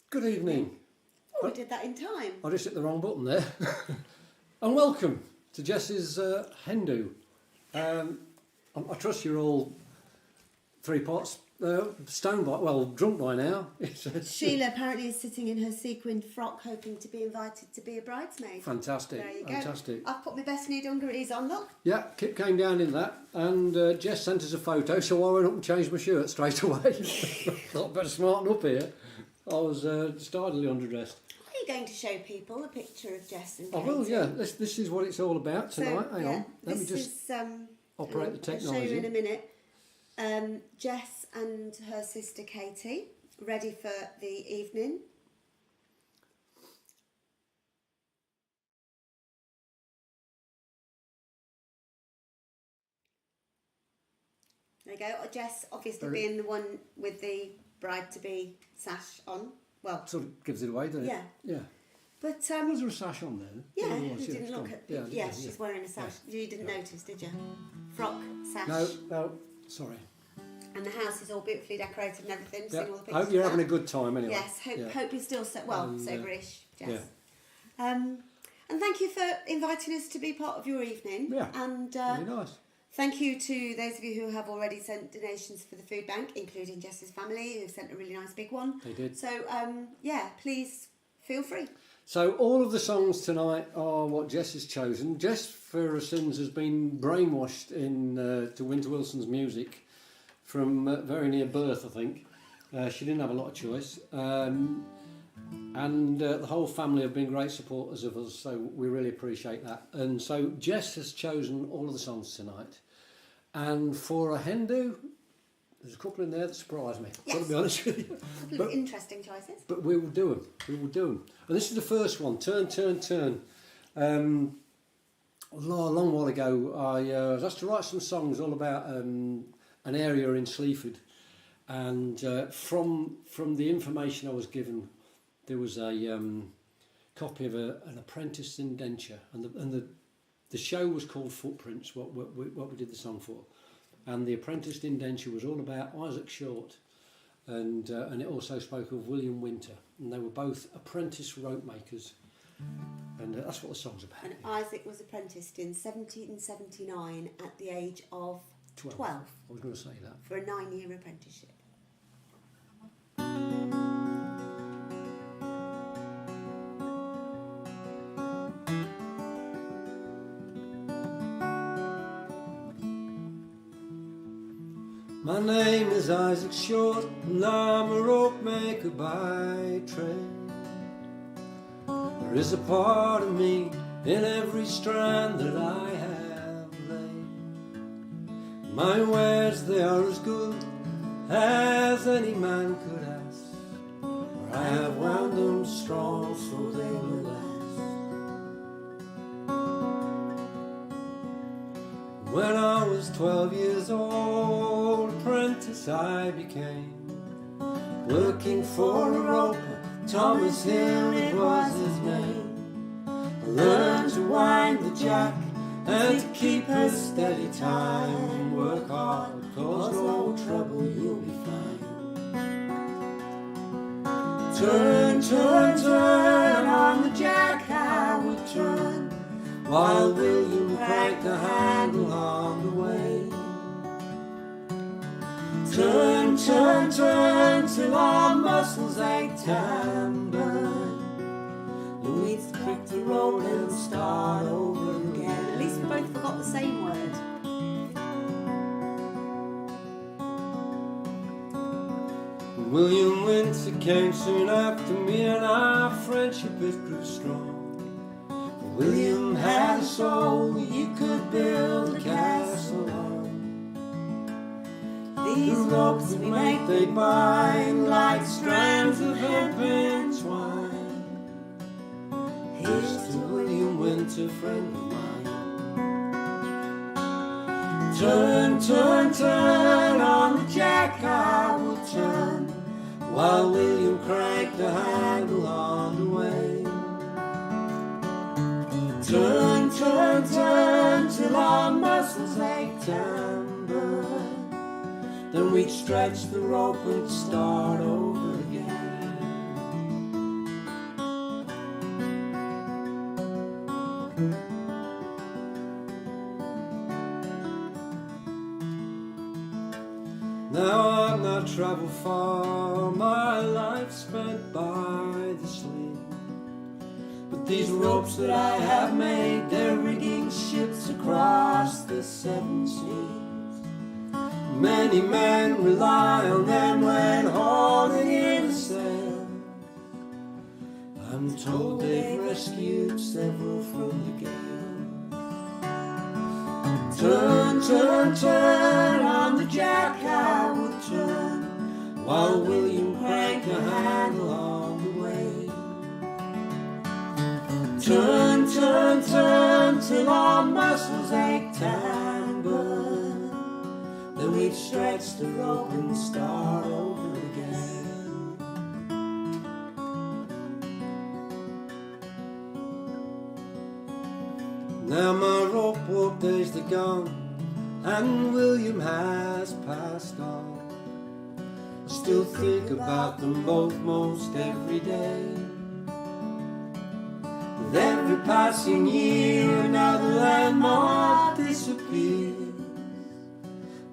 Good evening. Oh, we did that in time. I just hit the wrong button there. And welcome to Jess's Hindu. I trust you're all three parts stoned by, well, drunk by now. Sheila apparently is sitting in her sequined frock hoping to be invited to be a bridesmaid. Fantastic. There you go. Fantastic. I've put my best new dungarees on, look. Yeah, Kip came down in that, and Jess sent us a photo, so I went up and changed my shirt straight away. Thought better smarten up here. I was stardily underdressed. Are you going to show people a picture of Jess and I Katie? will, yeah. This is what it's all about tonight. So, Hang on. Let me this just is, operate the technology. I'll show you in a minute. Jess and her sister Katie, ready for the evening. There you go. Jess obviously being the one with the bride-to-be sash on. Well, sort of gives it away, doesn't it? Yeah. Yeah. But Was there a sash on there? yeah, There you was, didn't it's look gone. at. Yeah, Yeah, yeah, she's wearing a sash. You didn't notice, did you? Frock, sash. No, sorry. And the house is all beautifully decorated and everything. Yeah. Seeing all the I pictures. hope you're of having a that. good time anyway. Yes, hope you're still soberish, Jess. yeah. And thank you for inviting us to be part of your evening. Yeah. And Very nice. thank you to those of you who have already sent donations for the food bank, including Jess's family, who sent a really nice big one. They did. So, yeah, please feel free. So all of the songs tonight are what Jess has chosen. Jess, for her sins, has been brainwashed to Winter Wilson's music from very near birth, I think. She didn't have a lot of choice. And the whole family have been great supporters of us, so we really appreciate that. And so Jess has chosen all of the songs tonight. And for a Hindu, there's a couple in there that surprised me. Yes. Got to be honest with you. A couple of interesting choices. But we will do them. We will do them. And this is the first one. Turn, turn, turn. A long while ago, I was asked to write some songs all about an area in Sleaford, and from the information I was given, there was a copy of an apprentice indenture, and the show was called Footprints. What we did the song for, and the apprentice indenture was all about Isaac Short. And it also spoke of William Winter, and they were both apprentice rope makers, and that's what the song's about. And Isaac was apprenticed in 1779 at the age of 12. I was going to say that. For a 9-year apprenticeship. My name is Isaac Short, and I'm a rope maker by trade. There is a part of me in every strand that I have laid. My wares, they are as good as any man could ask, for I have wound them strong so they will last. When I was 12 years old, apprentice I became, working for a roper, Thomas Hill it was his name. I learned to wind the jack and to keep a steady time. Work hard, cause no trouble, you'll be fine. Turn, turn, turn on the jack I would turn, while William cranked the handle on the way. Turn, turn, turn till our muscles ached and burned. Then we'd prick the road and start over again. At least we both forgot the same word. William Winter came soon after me, and our friendship it grew strong. William had a soul you could build a castle on. These ropes we make, they bind like strands of hemp and twine. Here's to William Winter, friend of mine. Turn, turn, turn on the jack I will turn, while William cranked the handle on the way. Turn, turn, turn till our muscles ached and burned. Then we'd stretch the rope and start over again. Now I've not travelled far, my life spent by the sea. But these ropes that I have made, they're rigging ships across the seven seas. Many men rely on them when hauling in a sail. I'm told they've rescued several from the gale. Turn, turn, turn, on the jack I will turn, while William crank a handle on the way. Turn, turn, turn, till our muscles ache and burn. Then we'd stretch the rope and start over again. Now my rope walk days are gone, and William has passed on. I still think about them both most every day. With every passing year another landmark disappears.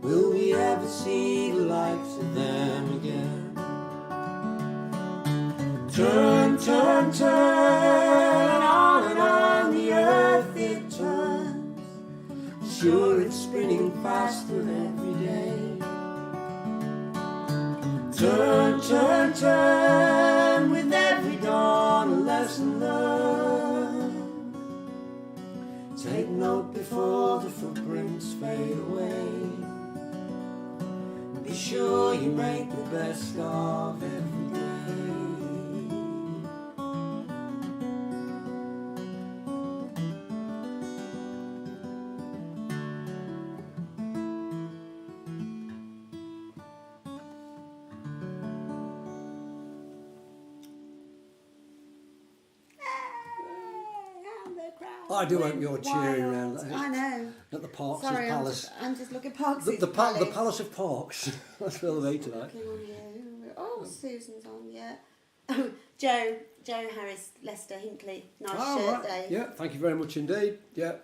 Will we ever see the likes of them again? Turn, turn, turn, on and on the earth it turns. Sure it's spinning faster every day. Turn, turn, turn, with every dawn a lesson learned. Take note before the footprints fade away. Be sure you make the best of every day. I do hope you're cheering around I know. at the Parkes Sorry, Palace. I'm just looking at Parkes. The Palace of Parkes. That's where they're tonight. Oh, Susan's on, yeah. Oh, Joe Harris, Leicester, Hinkley. Nice shirt day. Yeah, thank you very much indeed. Yeah.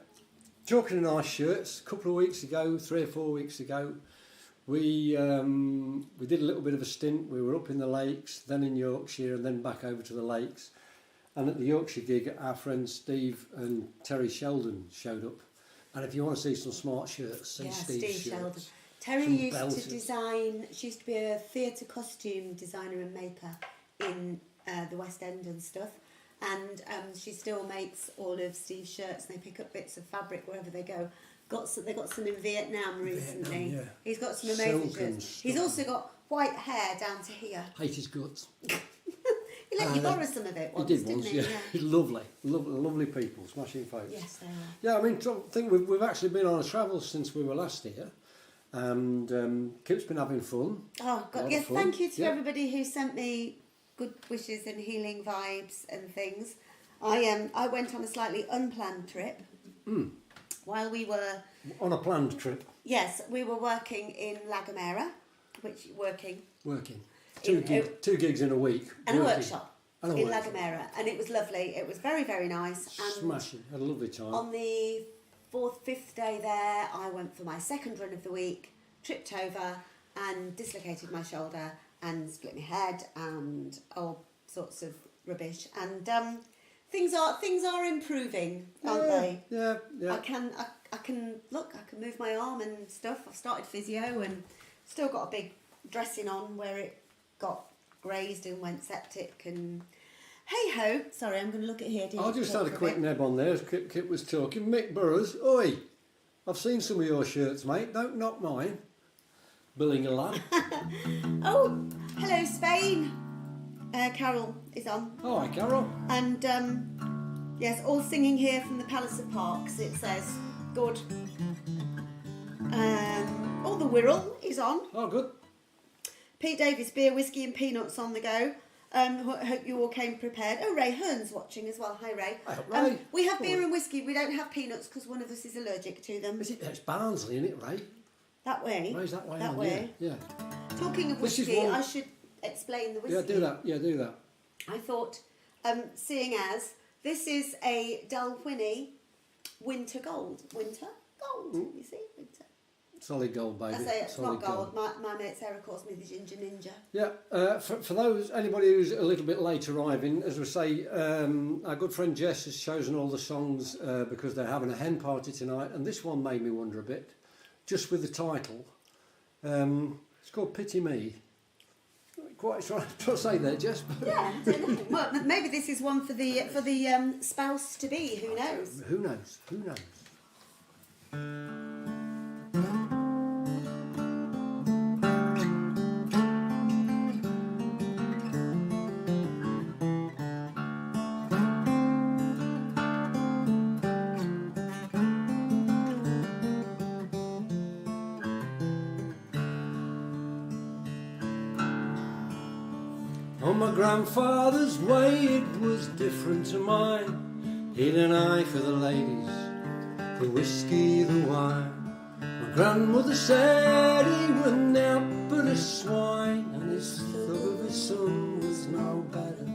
Talking of nice shirts, a couple of weeks ago, 3 or 4 weeks ago, we did a little bit of a stint. We were up in the lakes, then in Yorkshire, and then back over to the lakes. And at the Yorkshire gig, our friends Steve and Terry Sheldon showed up. And if you want to see some smart shirts, see Steve's shirts. Sheldon. Terry used to design, she used to be a theatre costume designer and maker in the West End and stuff. And she still makes all of Steve's shirts, and they pick up bits of fabric wherever they go. They got some in Vietnam recently. Yeah. He's got some amazing shirts. He's also got white hair down to here. Hate his guts. He let you borrow some of it once, didn't he? Yeah. Lovely people, smashing folks. Yes, they are. Yeah, I mean, I think we've actually been on a travel since we were last here, and Kip's been having fun. Oh, God, yes, thank you to everybody who sent me good wishes and healing vibes and things. I went on a slightly unplanned trip while we were... On a planned trip? Yes, we were working in La Gomera, Working. Two gigs in a week. And a workshop in La Gomera, and it was lovely. It was very, very nice. And smashing. Had a lovely time. On the 4th, 5th day there, I went for my second run of the week, tripped over and dislocated my shoulder and split my head and all sorts of rubbish. And things are improving, aren't they? Yeah. I can move my arm and stuff. I've started physio and still got a big dressing on where it got grazed and went septic, and hey ho. Sorry, I'm going to look at here. I just had a quick neb on there as Kip was talking. Mick Burrows, oi, I've seen some of your shirts, mate. Don't knock mine. Billing a lad. Oh, hello Spain. Carol is on. Oh, hi Carol. And yes, all singing here from the Palace of Parkes. It says good. Oh, the Wirral is on. Oh, good. Pete Davis, beer, whiskey and peanuts on the go. Hope you all came prepared. Oh, Ray Hearn's watching as well. Hi, Ray. Ray. We have beer and whiskey. We don't have peanuts because one of us is allergic to them. It's Barnsley, isn't it, Ray? That way. Ray's that way. That way. Yeah. Talking of whiskey, I should explain the whiskey. Yeah, do that. I thought, seeing as this is a Dalwhinnie Winter Gold. You see? Winter. Solid gold, baby. I say it's Solid not gold. My mate Sarah calls me the Ginger Ninja. Yeah, for those, anybody who's a little bit late arriving, as we say, our good friend Jess has chosen all the songs because they're having a hen party tonight, and this one made me wonder a bit, just with the title. It's called Pity Me. Quite sure to say there, Jess. Yeah, I don't know. Well, maybe this is one for the spouse to be. Who knows? Who knows? Who knows? On my grandfather's way it was different to mine. He had an eye for the ladies, the whiskey, the wine. My grandmother said he was out but a swine, and his thug of a son was no better.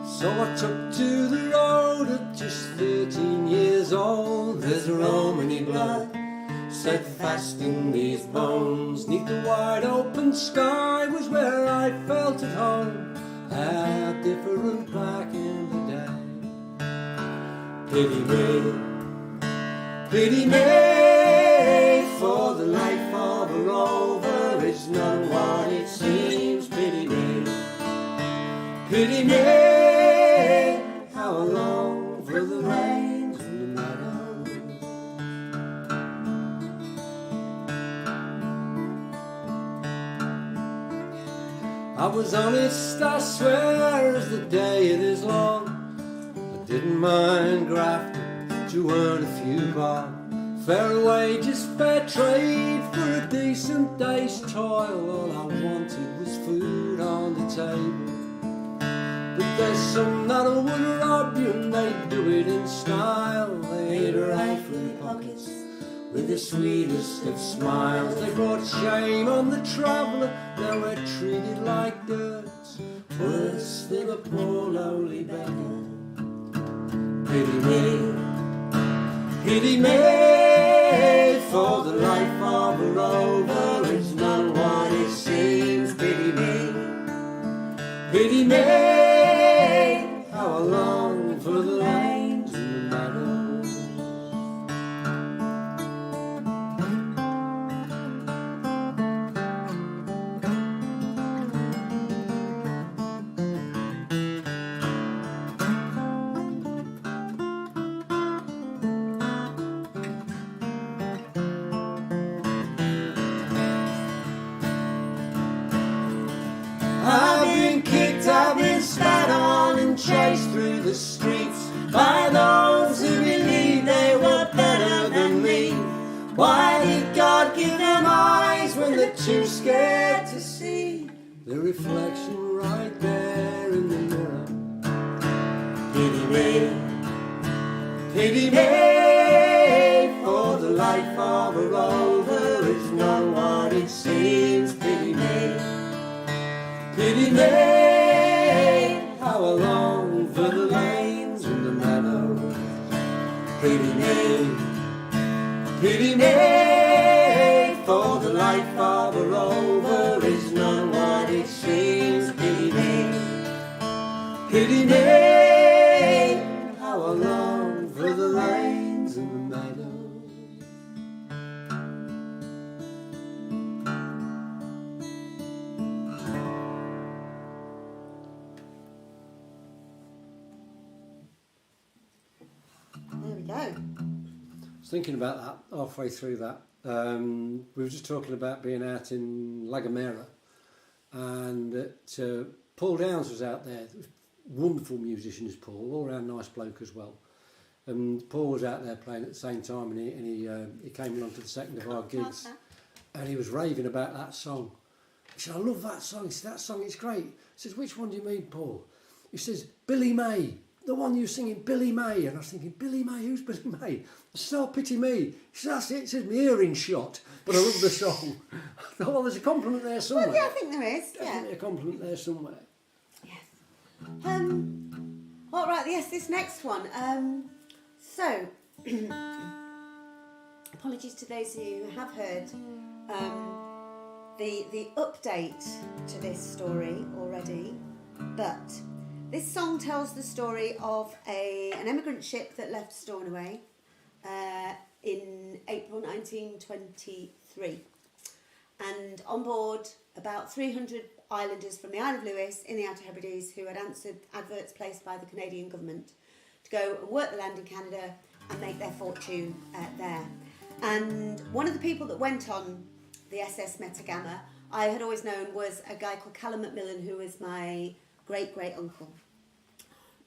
So I took to the road at just 13 years old. There's Romany blood set fast in these bones. 'Neath the wide open sky was where I felt at home. How different back in the day. Pity me, for the life of a rover is not what it seems. Pity me, how I long for the rains and the meadows. I was honest, I swear, as the day it is long. I didn't mind grafting to earn a few bob. Fair wages, fair trade for a decent day's toil. All I wanted was food on the table. But there's some that would rob you, and they do it in style. They'd rifle pockets with the sweetest of smiles. They brought shame on the traveller, now we're treated like dirt, worse than a poor lowly beggar. Pity me, for the life of a rover is not what it seems. Pity me, how I long for the lanes and the meadows. I've been kicked, I've been spat on and chased through the streets by those who believed they were better than me. Why did God give them eyes when they're too scared to see the reflection right there in the mirror? Pity me, for the life of a rover is not what it seems. Pity me, how I long for the lanes and the meadows. Pity me, for the life of a rover is not what it seems. Pity me, how I long for the lanes and the meadows. Thinking about that halfway through that, we were just talking about being out in La Gomera, and Paul Downs was out there. Wonderful musician is Paul, all round nice bloke as well. And Paul was out there playing at the same time, and he came along to the second of our gigs, and he was raving about that song. He said, "I love that song." He said, "That song is great." He says, "Which one do you mean, Paul?" He says, "Billy May. The one you're singing, Billy May." And I was thinking, Billy May? Who's Billy May? I said, "Oh, Pity Me." He said, "That's it." It says, "My earring shot, but I love the song." I thought, well, there's a compliment there somewhere. Well, yeah, I think there is. Definitely a compliment there somewhere. Yes. All right. Yes, this next one. So, apologies to those who have heard the update to this story already, but this song tells the story of an emigrant ship that left Stornoway in April 1923, and on board about 300 islanders from the Isle of Lewis in the Outer Hebrides who had answered adverts placed by the Canadian government to go and work the land in Canada and make their fortune there. And one of the people that went on the SS Metagama, I had always known, was a guy called Callum Macmillan, who was my great-great-uncle.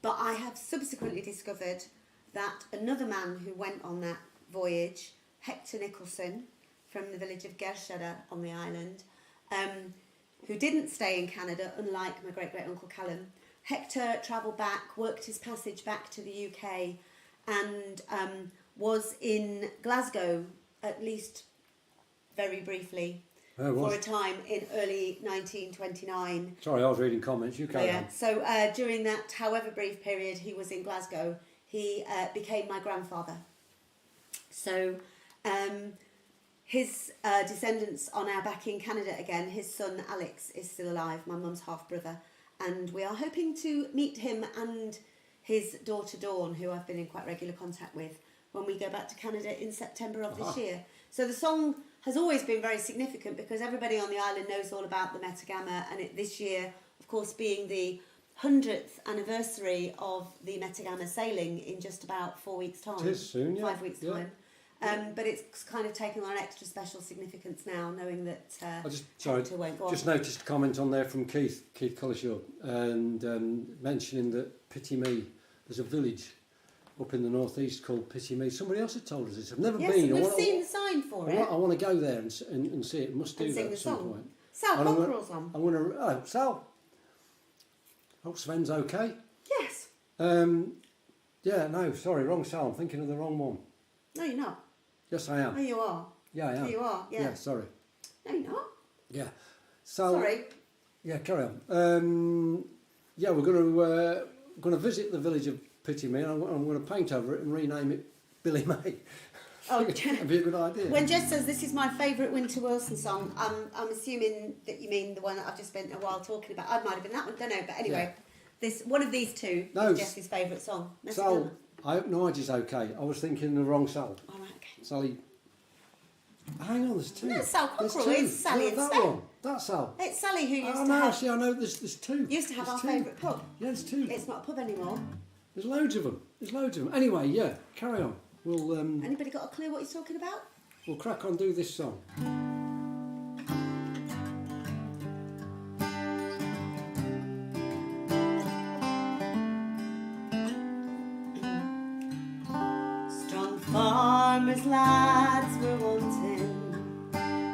But I have subsequently discovered that another man who went on that voyage, Hector Nicholson, from the village of Gershada on the island, who didn't stay in Canada, unlike my great-great-uncle Callum. Hector travelled back, worked his passage back to the UK, and was in Glasgow, at least very briefly, for a time in early 1929. Sorry, I was reading comments. You carry on. So during that, however brief period he was in Glasgow, he became my grandfather. So his descendants are now back in Canada again. His son Alex is still alive, my mum's half-brother, and we are hoping to meet him and his daughter Dawn, who I've been in quite regular contact with, when we go back to Canada in September of this year. So the song has always been very significant because everybody on the island knows all about the Metagama, and this year, of course, being the 100th anniversary of the Metagama sailing in just about 4 weeks' time. It is soon, yeah. 5 weeks' time. But it's kind of taken on an extra special significance now, knowing that Hector won't go on. Just noticed a comment on there from Keith Cullishaw, and mentioning that Pity Me, there's a village up in the northeast called Pity Me. Somebody else had told us this. I've never been. Yes, we've seen the sign for it. I want to go there and see it. Must do that at some point. Sal Cockerell's on. I'm going to... Oh, Sal. Hope Sven's okay. Yes. Yeah, no, sorry, wrong Sal. I'm thinking of the wrong one. No, you're not. Yes, I am. No, you are. Yeah, I am. No, you are, yeah. Yeah, sorry. No, you're not. Yeah. So, sorry. Yeah, carry on. Yeah, we're going to visit the village of Pity Me, and I'm going to paint over it and rename it Billy May. Oh, that'd be a good idea. When Jess says this is my favourite Winter Wilson song, I'm assuming that you mean the one that I've just spent a while talking about. I might have been that one, don't know. But anyway, this one of these two is Jess's favourite song. Sal, I hope Nige is okay. I was thinking the wrong Sal. All right, okay. Sally. Hang on, there's two. No, Sal Cockerell. It's Sally and that Sven. one. That's Sal. It's Sally who used to no, have... see, I know there's two. Used to have there's our favourite pub. Yeah, there's two. It's not a pub anymore. There's loads of them. Anyway, yeah, carry on. We'll Anybody got a clue what he's talking about? We'll crack on, do this song. Strong farmers' lads were wanting.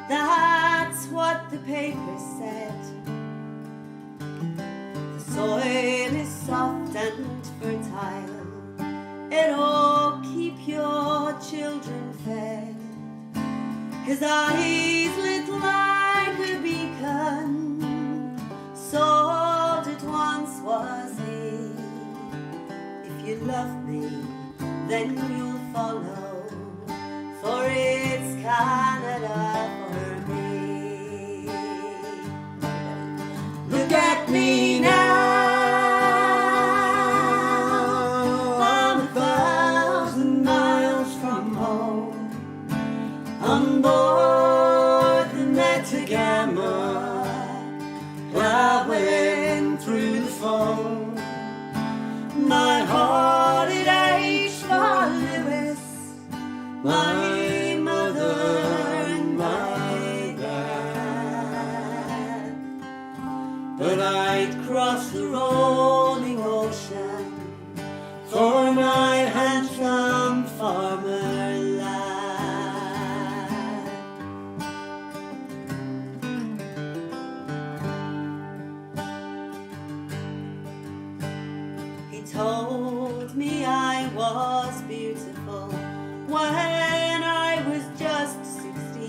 That's what the papers said. The soil is soft and fertile. It'll keep your children fed. His eyes lit like a beacon. Salt it once was he. If you love me, then you'll follow. For it's Canada for me. Look at me now. On board the Metagama, I went through the foam. My heart it aches for Lewis, my mother and my dad. But I'd cross the rolling ocean for my handsome farmer lad. Told me I was beautiful when I was just 16.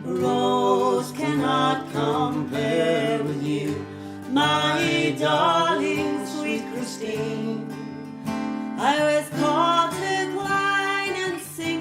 A rose cannot compare with you, my darling sweet Christine. I was called to decline and sing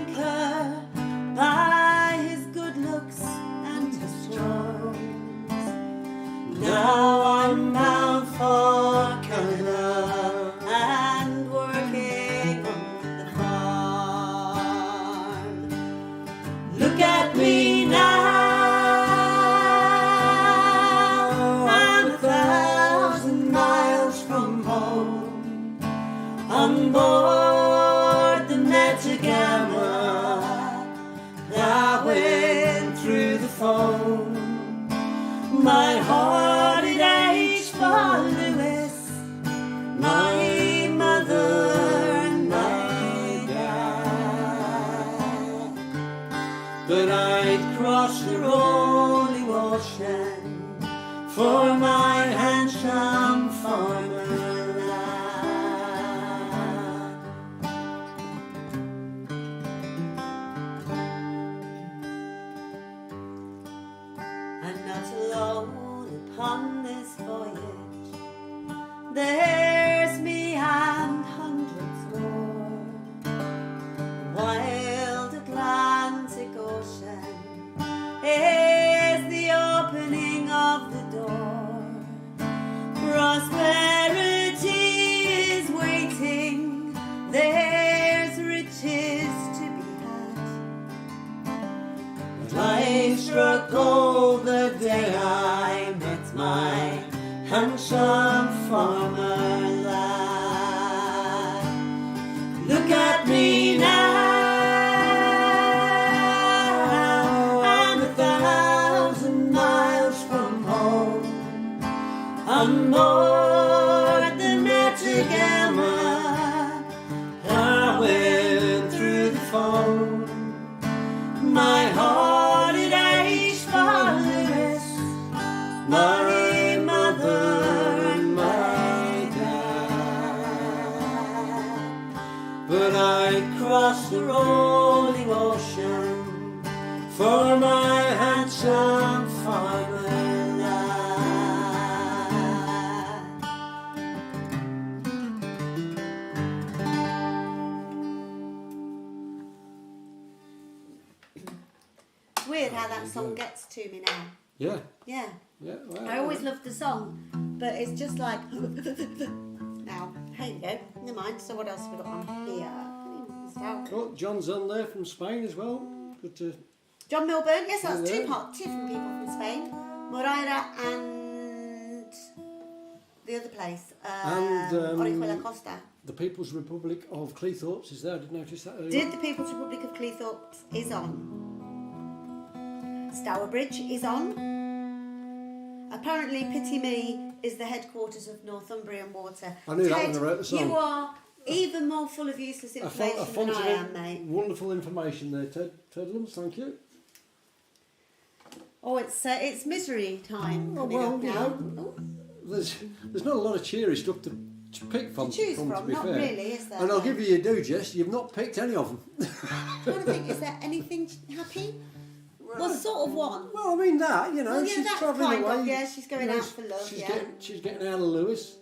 but I'd cross the rolling ocean for my handsome farmer lad. I'm not alone upon this voyage, there's me and hundreds more. The wild Atlantic Ocean is the opening of the door. Prosperity is waiting, there's riches to be had. But life struck gold the day I met my handsome farmer lad. Look at me now, I'm 1,000 miles from home, on board the Metagama, I went through the foam. My heart it aches for Lewis, my mother and my dad. But I crossed the rolling ocean for my handsome farmer lad. It's weird how that song gets to me now. Yeah. Yeah. Yeah. Well, I always loved the song, but it's just like now. Here you go. Never mind. So what else have we got on here? Oh, John's on there from Spain as well. Good to. John Milburn. Yes, that's Yeah. two different people from Spain. Moreira and the other place. And, Orihuela Costa. The People's Republic of Cleethorpes is there. I did notice that earlier. Did the People's Republic of Cleethorpes is on. Stourbridge is on. Apparently, Pity Me is the headquarters of Northumbrian Water. I knew that Ted, when I wrote the song. You are even more full of useless information than I am, mate. Wonderful information there, Tedlums. Thank you. Oh, it's misery time coming well, up you now. know, there's not a lot of cheery stuff to pick from. To choose to from, be not fair. really, is there? And I'll give you your due, Jess. You've not picked any of them. I'm trying to think, is there anything happy? Well, sort of one. Well, I mean that, you know, Well, yeah, she's that's travelling kind away. of, yeah, she's going you know, out for love, she's yeah. She's getting out of Lewis.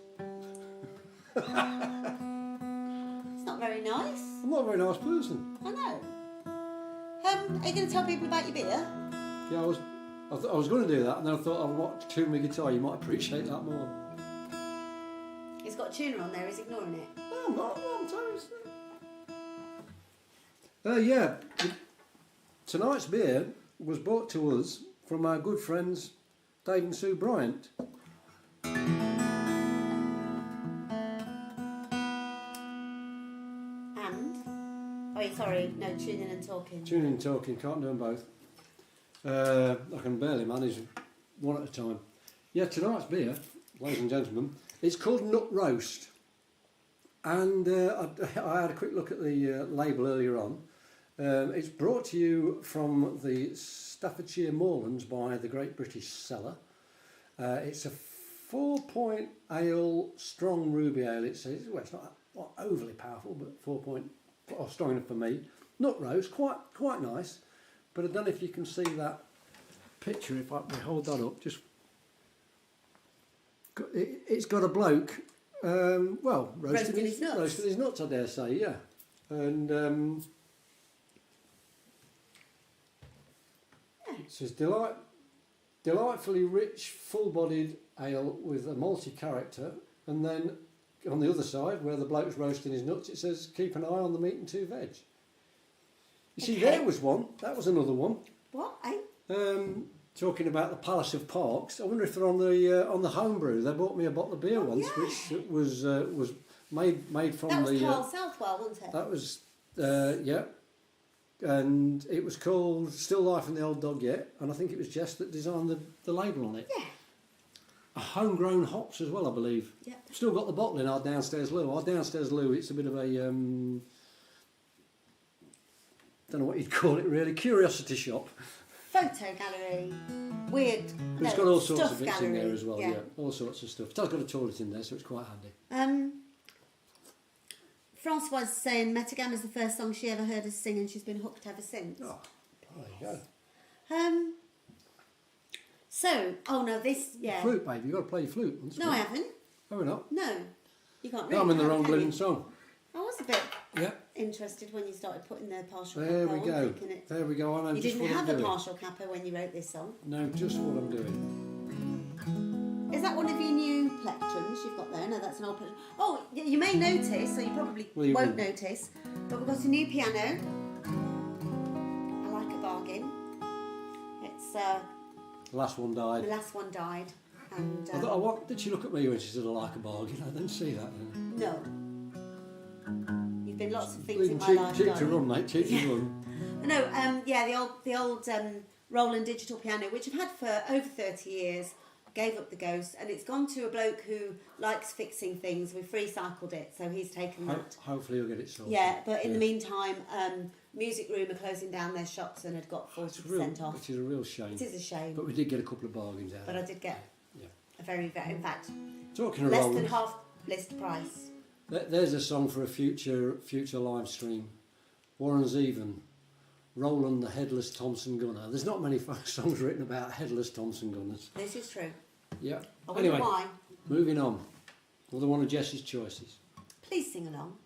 It's not very nice. I'm not a very nice person. I know. Are you going to tell people about your beer? Yeah, I was going to do that, and then I thought I'll watch tune my guitar. You might appreciate that more. It's got a tuner on there, he's ignoring it. No, I'm not. I'm sorry. Yeah, tonight's beer was brought to us from our good friends Dave and Sue Bryant. Sorry, no, tuning and talking. Tuning and talking, can't do them both. I can barely manage one at a time. Yeah, tonight's beer, ladies and gentlemen, it's called Nut Roast. And I had a quick look at the label earlier on. It's brought to you from the Staffordshire Moorlands by the Great British Cellar. It's a 4-point ale, strong ruby ale. It's not overly powerful, but 4-point, strong enough for me. Nut roast, quite nice. But I don't know if you can see that picture. If I hold that up, it's got a bloke. Roasting his nuts, I dare say, yeah. And it says delightfully rich, full-bodied ale with a malty character. And then on the other side, where the bloke's roasting his nuts, it says keep an eye on the meat and 2 veg. You see, there was one. That was another one. What? Talking about the Palace of Parkes. I wonder if they're on the homebrew. They bought me a bottle of beer once, which was made from that was the. Carl Southwell, wasn't it? That was yeah, and it was called Still Life in the Old Dog Yet, and I think it was Jess that designed the label on it. Yeah. A homegrown hops as well, I believe. Yeah. Still got the bottle in our downstairs loo. Our downstairs loo, it's a bit of a don't know what you'd call it really, curiosity shop. Photo gallery, weird. But it's got all sorts stuff of bits gallery. in there as well, yeah, all sorts of stuff. It's got a toilet in there, so it's quite handy. Francois was saying Metagama is the first song she ever heard us sing, and she's been hooked ever since. Oh, there you go. Flute, babe, you've got to play your flute. No, I haven't. Oh, we're not? No. You can't read. No, I'm in the wrong can bloody you? song. I was a bit Yeah. interested when you started putting the partial There kappa we on, go. thinking it. There we go. I know You just didn't what I'm have a doing. partial kappa when you wrote this song. No, just what I'm doing. Is that one of your new plectrums you've got there? No, that's an old plectrum. Oh, you may notice, so you probably You won't will. notice, but we've got a new piano. I like a bargain. It's The last one the died. last one died, and Did she look at me when she said I like a bargain? I didn't see that then. no. You've been lots of things Bleeding in my cheek, life. cheek to darling. run, mate. Cheek to run. No, the old Roland digital piano, which I've had for over 30 years, gave up the ghost, and it's gone to a bloke who likes fixing things. We've recycled it, so he's taken that. Hopefully you'll get it sorted. Yeah, but in the meantime, Music Room are closing down their shops and had got 40% off. Which is a real shame. It is a shame, But we did get a couple of bargains out. but I did get a very, in fact, Talking of less Roland, than half list price. there's a song for a future live stream. Warren Zevon, Roland the Headless Thompson Gunner. There's not many songs written about headless Thompson gunners. This is true. Yeah. I wonder Anyway, why. moving on. Another one of Jess's choices. Please sing along.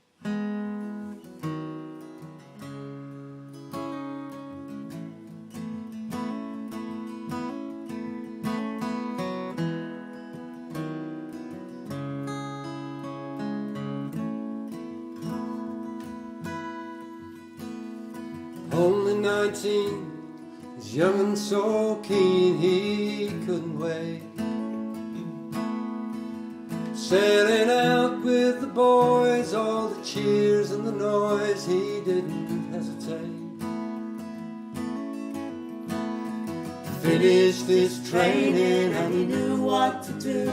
Only 19, he's young and so keen he couldn't wait. Sailing out with the boys, all the cheers and the noise, he didn't hesitate. Finished his training and he knew what to do.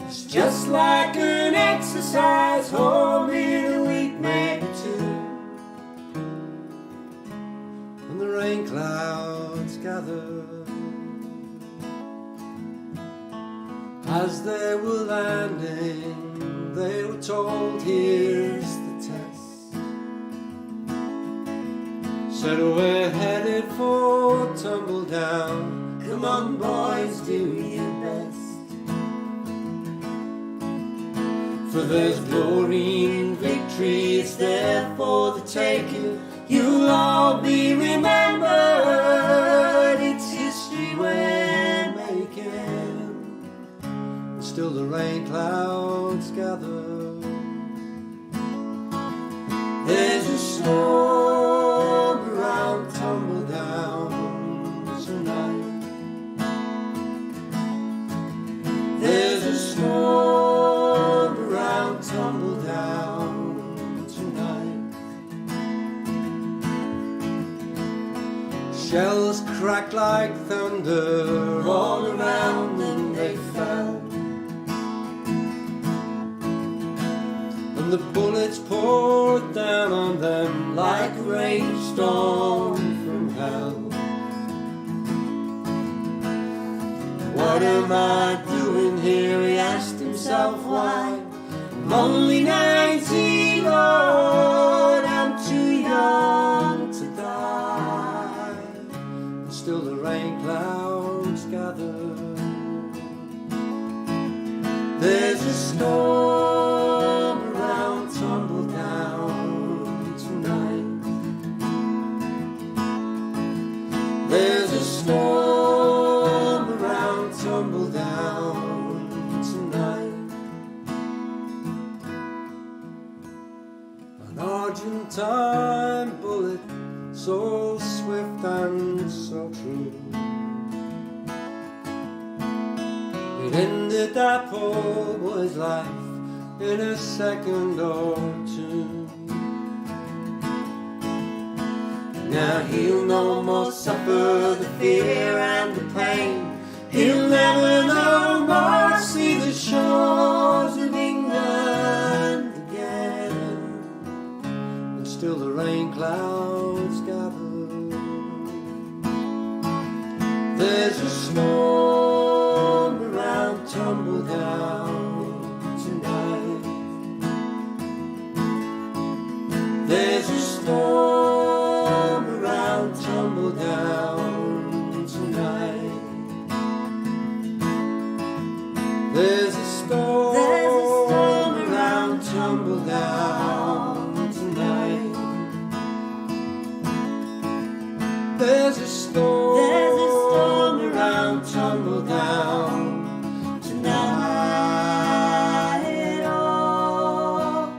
It's just like an exercise, home in a week, maybe two. And the rain clouds gathered as they were landing. They were told, here's the test. Said we're headed for Tumbledown. Come on boys, do your best. For there's glory in victory, it's there for the taking. You'll all be remembered, it's history we're making. Still the rain clouds gather. There's a storm around Tumbledown tonight. There's a storm around Tumbledown tonight. Shells cracked like thunder all around and they fell. And the bullets poured down on them like a rainstorm from hell. What am I doing here? He asked himself why. I'm only 19, Lord, I'm too young to die. And still the rain clouds gather. There's a storm around Tumbledown tonight. There's a storm around Tumbledown tonight. An Argentine bullet, so swift and so true. It ended that poor boy's life in a second or two. Now he'll no more suffer the fear and the pain. He'll never no more see the shores of England again. And still the rain clouds gather. There's a storm around Tumbledown tonight. There's a storm around Tumbledown tonight. There's a storm around Tumbledown tonight. There's a storm around Tumbledown tonight. Oh,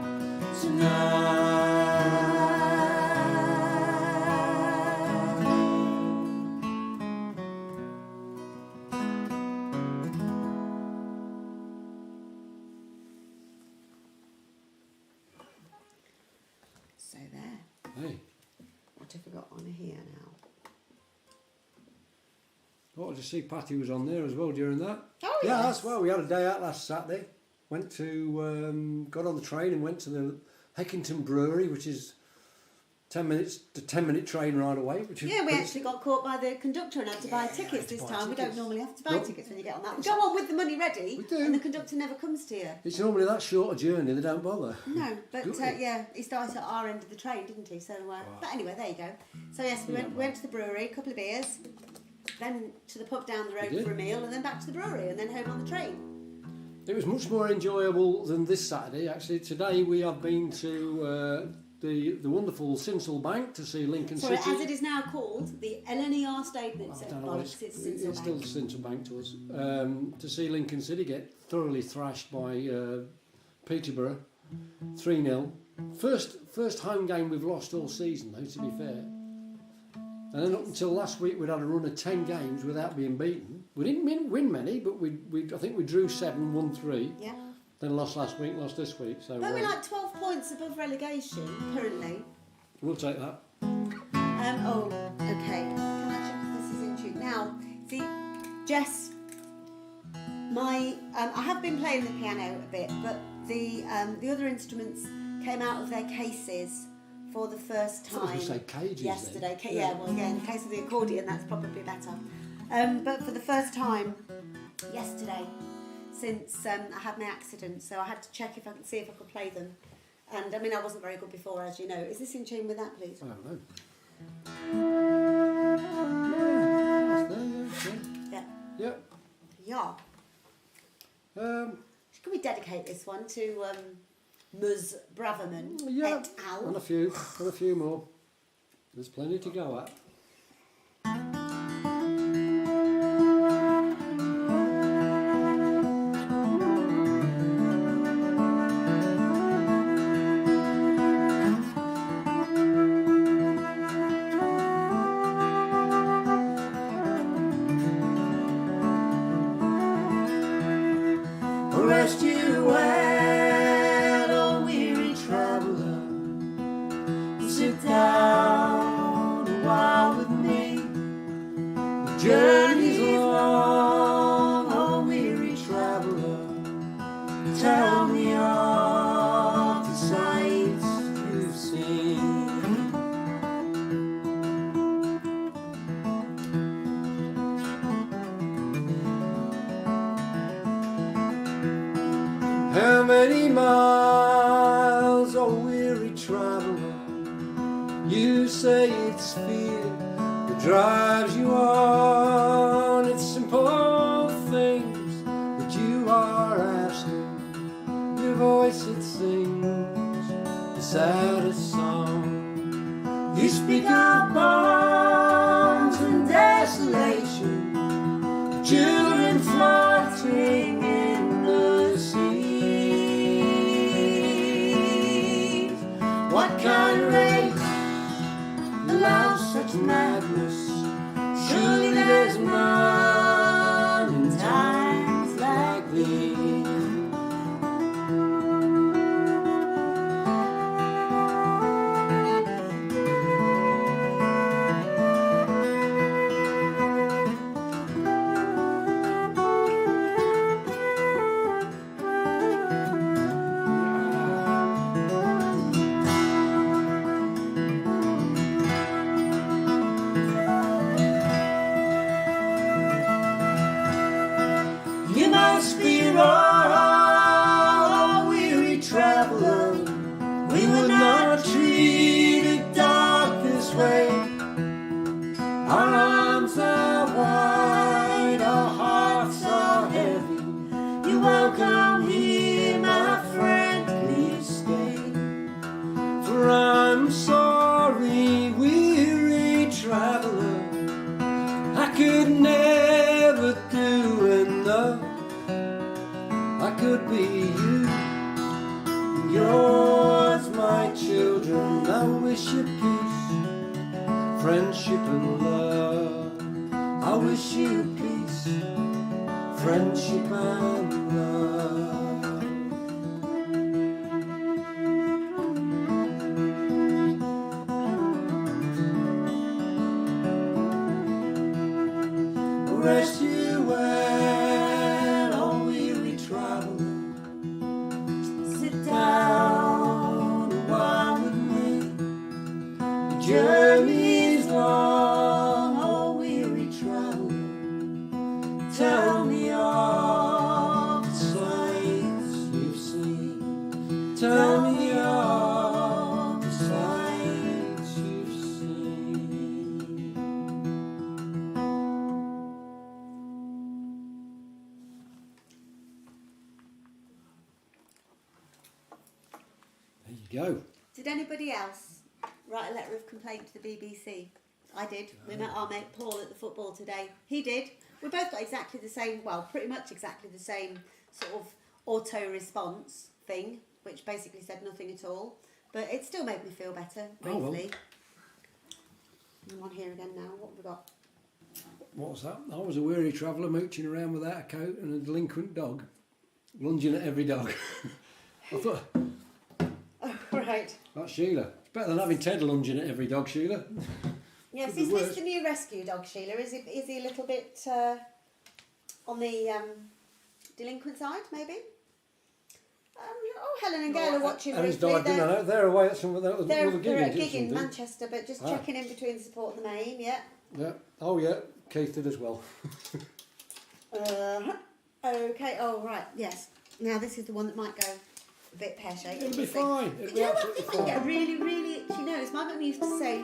So there. Hey, What have we got on here now? what did you see? Patty was on there as well during that. Oh, yeah, yes. that's well. We had a day out last Saturday. Went to got on the train and went to the Heckington Brewery, which is 10-minute train ride away. Which is Yeah, we actually got caught by the conductor and had to buy tickets this time. We don't normally have to buy tickets when you get on that. We go on with the money ready, We do. and the conductor never comes to you. It's normally that short a journey. They don't bother. No, but Good. yeah, he started at our end of the train, didn't he? So, but anyway, there you go. So yes, we went to the brewery, a couple of beers, then to the pub down the road did. for a meal, and then back to the brewery, and then home on the train. It was much more enjoyable than this Saturday. Actually, today we have been to the wonderful Sinsel Bank to see Lincoln Sorry, City. as it is now called, the LNER Stadium. I don't know what It's it's Sinsel still Bank. Sinsel Bank to us. To see Lincoln City get thoroughly thrashed by Peterborough, 3-0. First home game we've lost all season, though. To be fair. And then up until last week, we'd had a run of 10 games without being beaten. We didn't win many, but I think we drew 7, won 3. Yeah. Then lost last week, lost this week. So But we're like 12 points above relegation currently. we'll take that. Oh, okay. Can I check if this is in tune? Now, see, Jess, I have been playing the piano a bit, but the other instruments came out of their cases for the first I thought time you say cages yesterday. then. Yeah, well, yeah, in the case of the accordion, that's probably better. But for the first time yesterday, since I had my accident, so I had to check if I could see if I could play them. And I mean, I wasn't very good before, as you know. Is this in tune with that, please? I don't know. Yeah. Yeah. Yeah. Can we dedicate this one to Ms. Braverman Yeah. et al? And a few more. There's plenty to go at. Rest you well, oh weary traveller. Sit down a while with me. The journey's long, oh weary traveller. Tell me of the sights you've seen. How many miles, oh weary traveller? You say it's fear that drives you on. It's simple things that you are asking. Your voice it sings the saddest song. You speak of bombs and desolation, children floating in the seas. What kind of race allows such madness? Surely there's none in times like these. Our arms are wide, our hearts are heavy. You're welcome here, my friend, please stay. For I'm sorry, weary traveller, I could never do enough. I could be you, yours, my children. I wish you peace, friendship and love. I wish you peace, friendship and love. Rest you well, oh weary traveller. Sit down a while with me. The journey's long, oh weary traveller. Tell me of the sights you've seen. Tell me of the sights you've seen. There you go. Did anybody else write a letter of complaint to the BBC? I did. We met our mate Paul at the football today. He did. We both got exactly the same, well, pretty much exactly the same sort of auto-response thing, which basically said nothing at all. But it still made me feel better, briefly. I'm on here again now. What have we got? What was that? I was a weary traveller mooching around without a coat and a delinquent dog, lunging at every dog. I thought, Oh, right. that's Sheila. It's better than having Ted lunging at every dog, Sheila. Yes, Could be is this worse. the new rescue dog, Sheila? Is he a little bit on the delinquent side, maybe? Helen and Gail are watching Helen's briefly. died, didn't I? They're away at some of the They're gig, at a gig in something. Manchester, but just checking in between the support and the main, yeah. Yeah. Oh yeah, Keith did as well. Okay, oh right, yes. Now this is the one that might go a bit pear-shaped. It'll be fine. It'll Do be you know what? absolutely It might get a fine. really, really itchy nose. My mum used to say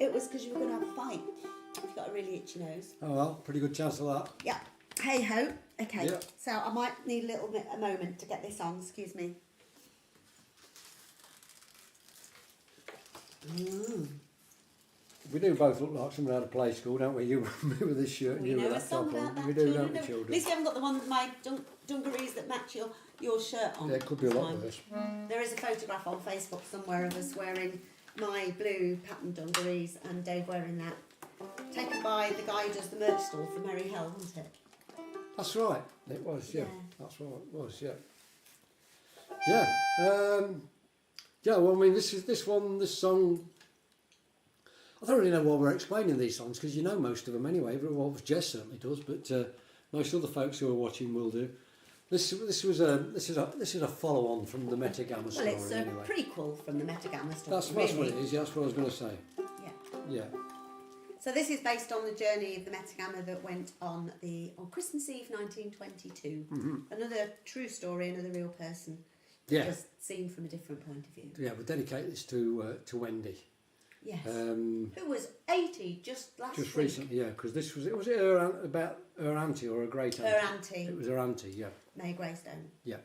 it was because you were going to have a fight if you got a really itchy nose. Oh well, pretty good chance of that. Yeah. Hey ho. Okay. Yeah. So I might need a moment to get this on. Excuse me. We do both look like someone out of play school, don't we? You with this shirt and We you know with a that song top about on. that. We do, children don't we, At children? least you haven't got the one with my dungarees that match your shirt on. Yeah, it could be a this lot time. worse. There is a photograph on Facebook somewhere of us wearing my blue patterned dungarees and Dave wearing that. Taken by the guy who does the merch store for Merry Hell, wasn't it? That's right. It was, yeah. Yeah. That's right. It was, yeah. Yeah. Yeah. Well, I mean, this song. I don't really know why we're explaining these songs because you know most of them anyway. Well, Jess certainly does, but most other folks who are watching will do. This is a follow on from the Metagama story. Well, it's a anyway. prequel from the Metagama story. That's really. what it is. Yeah, that's what I was going to say. Yeah. Yeah. So this is based on the journey of the Metagama that went on Christmas Eve 1922. Mm-hmm. Another true story, another real person. Yeah. Just seen from a different point of view. Yeah. We'll dedicate this to Wendy. Yes. Who was 80 just last just week. recently, yeah, because was it about her auntie or her great auntie? Her auntie. It was her auntie, yeah. May Greystone. Yeah.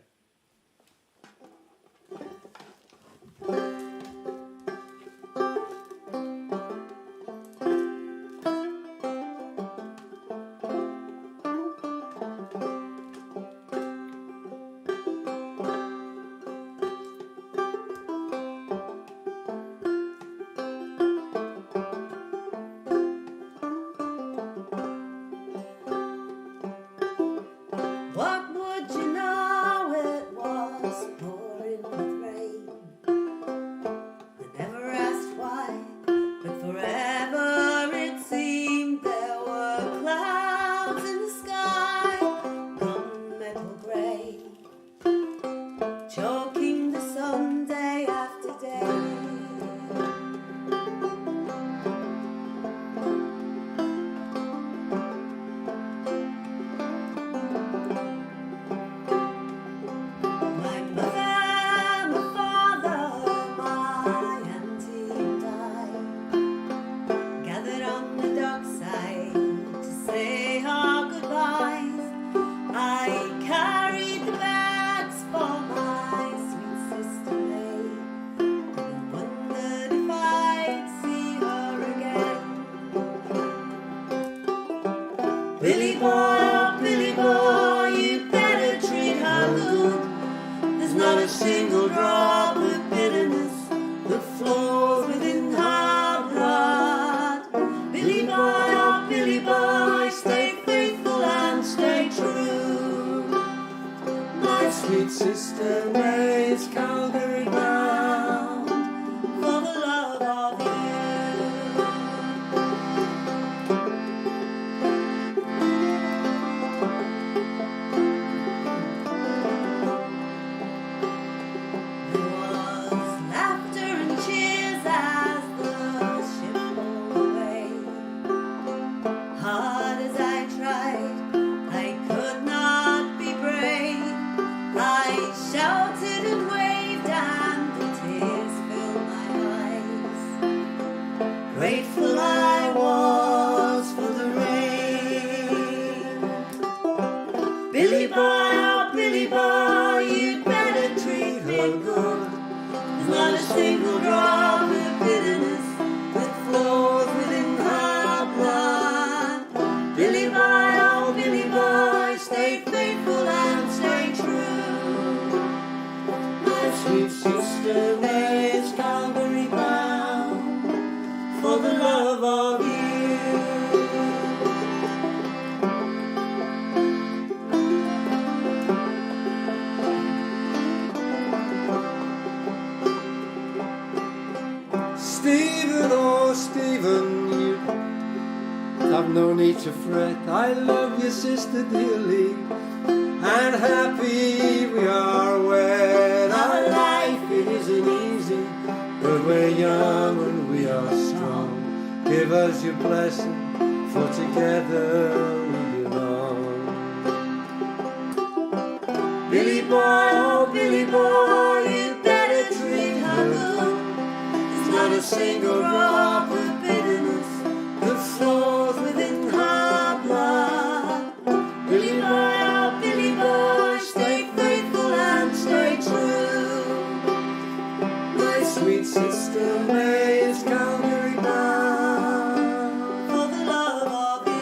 What would you know Billy boy, oh Billy boy, you better treat her good. There's not a single drop of bitterness that flows within her blood. Billy boy, oh Billy boy, stay faithful and stay true. My sweet sister May's Calgary bound for the love of you. Grateful I was for the rain. Billy boy, oh Billy boy, you'd better treat her good. There's not a single drop of bitterness that flows within her blood. Billy boy, oh Billy boy, stay faithful and stay true. My sweet sister May's Calgary bound for the love of you. Stephen, oh Stephen, you have no need to fret. I love your sister dearly, and happy we are wed. Our life, it isn't easy, but we're young and we are strong. Give us your blessing, for together we belong. Billy boy, oh Billy boy, you better treat her good. There's not a single drop of bitterness that flows within her blood. Billy boy, oh Billy boy, stay faithful and stay true. My sweet sister May's Calgary bound for the love of you.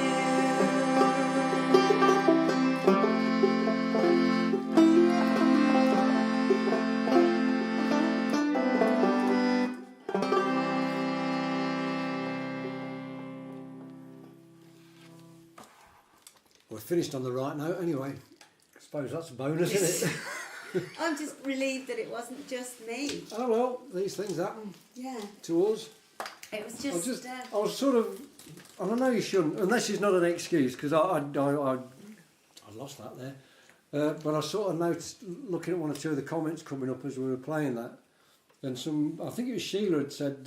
We're finished on the right note anyway. I suppose that's a bonus, isn't it? I'm just relieved that it wasn't just me. Oh well, these things happen Yeah, to us. it was just. I was sort of, and I know you shouldn't, and this is not an excuse because I lost that there. But I sort of noticed, looking at one or two of the comments coming up as we were playing that, and I think it was Sheila had said,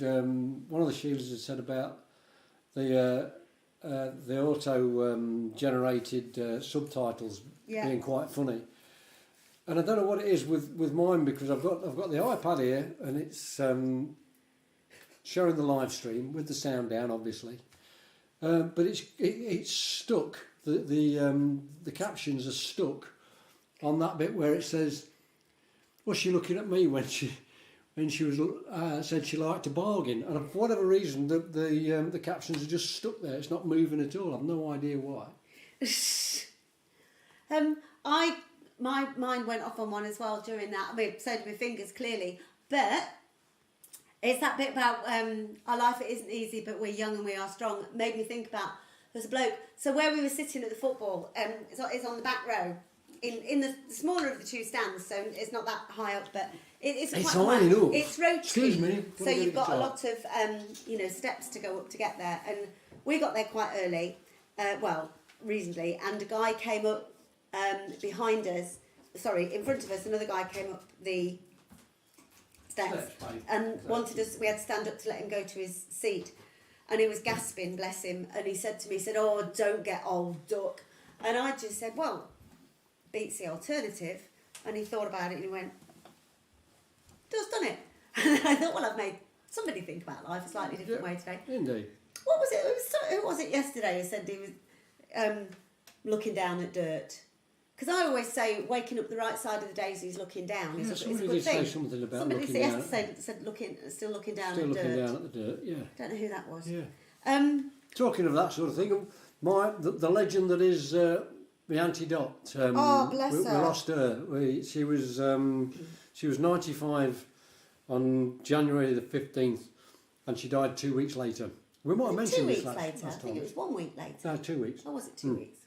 one of the Sheilas had said about the auto-generated subtitles being quite funny. And I don't know what it is with mine because I've got the iPad here and it's showing the live stream with the sound down, obviously, but it's stuck. The captions are stuck on that bit where it says, "Was she looking at me when she was said she liked to bargain?" And for whatever reason, the captions are just stuck there. It's not moving at all. I've no idea why. Mine went off on one as well during that. I mean, so did my fingers clearly, but it's that bit about our life. It isn't easy, but we're young and we are strong. It made me think about there's a bloke. So where we were sitting at the football, it's on the back row, in the smaller of the two stands. So it's not that high up, but it's quite high enough. It's rotary. Excuse me. So you've got a lot of steps to go up to get there, and we got there quite early. Reasonably, and a guy came up behind us. Sorry, in front of us, another guy came up the steps and wanted us. We had to stand up to let him go to his seat, and he was gasping, bless him. And he said to me, "Oh, don't get old duck." And I just said, "Well, beats the alternative." And he thought about it and he went, "Does, done it?" And I thought, well, I've made somebody think about life a slightly different way today. Indeed. What was it? Who was it yesterday who said he was looking down at dirt? Because I always say waking up the right side of the day as he's looking down is a good thing. Say something about somebody looking down. said still looking down Still at looking dirt. down at the dirt, yeah. Don't know who that was. Yeah. Talking of that sort of thing, The legend that is the Auntie Dot. Oh, bless we her. lost her. She was 95 on January the 15th, and she died 2 weeks later. We might have mentioned this last later. I think it was 1 week later. No, 2 weeks. Or was it 2 weeks?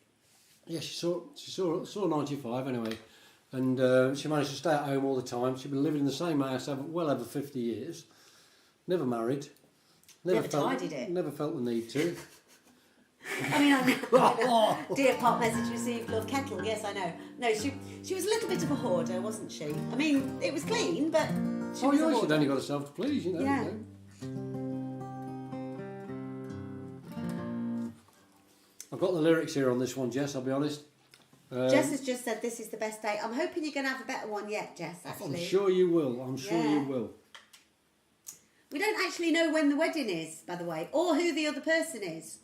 Yeah, she saw 95 anyway, and she managed to stay at home all the time. She'd been living in the same house well over 50 years. Never married. Never tidied it. Never felt the need to. I mean, I know. Dear Pop, message received, love kettle. Yes, I know. No, she was a little bit of a hoarder, wasn't she? I mean, it was clean, but she was a hoarder. She'd only got herself to please, you know. Yeah. You know. I've got the lyrics here on this one, Jess, I'll be honest. Jess has just said this is the best day. I'm hoping you're going to have a better one yet, Jess, actually. I'm sure you will. You will. We don't actually know when the wedding is, by the way, or who the other person is.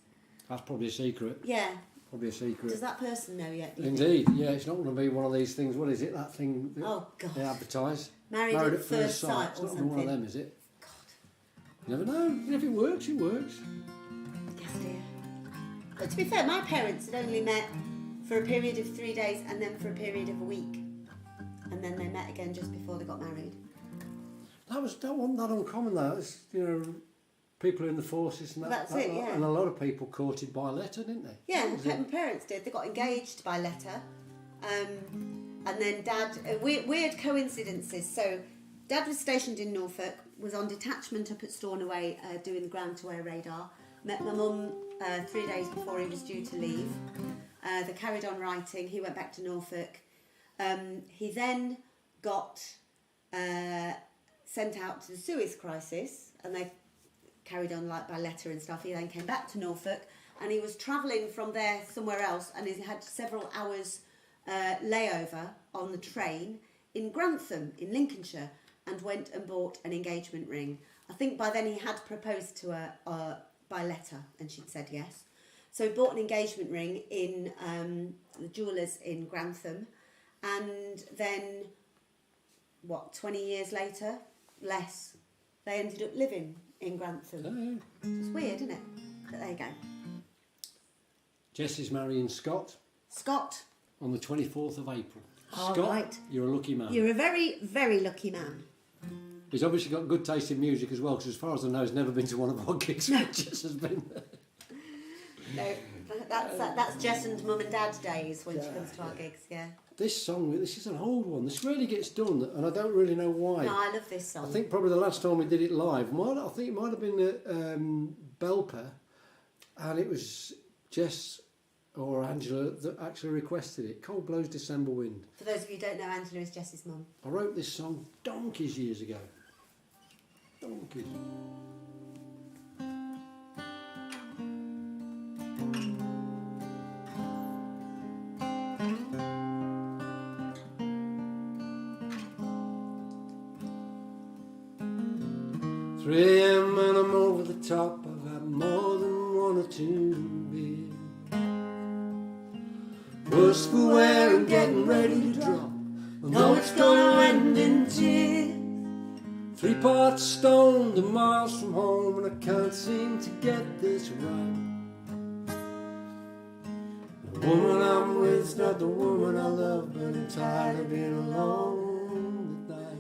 That's probably a secret. Yeah. Probably a secret. Does that person know yet? Indeed, yeah. It's not going to be one of these things. What is it? That thing that oh God. They advertise. Married at first sight It's or not something. one of them, is it? God. You never know. If it works, it works. Yes, dear. But to be fair, my parents had only met for a period of 3 days and then for a period of a week, and then they met again just before they got married. That wasn't that uncommon. That was, people in the forces and That's it, yeah. And a lot of people courted by letter, didn't they? Yeah, my parents did. They got engaged by letter, and then Dad. Weird coincidences. So, Dad was stationed in Norfolk, was on detachment up at Stornoway doing the ground to air radar. Met my mum 3 days before he was due to leave. They carried on writing. He went back to Norfolk. He then got sent out to the Suez Crisis, and they carried on like by letter and stuff. He then came back to Norfolk, and he was travelling from there somewhere else, and he had several hours layover on the train in Grantham in Lincolnshire, and went and bought an engagement ring. I think by then he had proposed to her by letter, and she'd said yes. So he bought an engagement ring in the jewellers in Grantham, and then 20 years later, less, they ended up living in Grantham. Oh. It's weird, isn't it? But there you go. Jess is marrying Scott Scott. on the 24th of April. All Scott, right. you're a lucky man. You're a very, very lucky man. He's obviously got good taste in music as well, because as far as I know, he's never been to one of our gigs. No. Jess has been there. No, that's Jess and Mum and Dad's days when she comes to our gigs, yeah. This song, this is an old one. This rarely gets done, and I don't really know why. No, I love this song. I think probably the last time we did it live, I think it might have been at Belper, and it was Jess or Angela that actually requested it. Cold Blows December Wind. For those of you who don't know, Angela is Jess's mum. I wrote this song donkeys years ago. Donkeys. Three AM and I'm over the top. I've had more than one or two beers. Worse for wear and getting ready to drop. I know it's gonna end in tears. 3 parts stoned and miles from home, and I can't seem to get this right. The woman I'm with's not the woman I love, but I'm tired of being alone at night.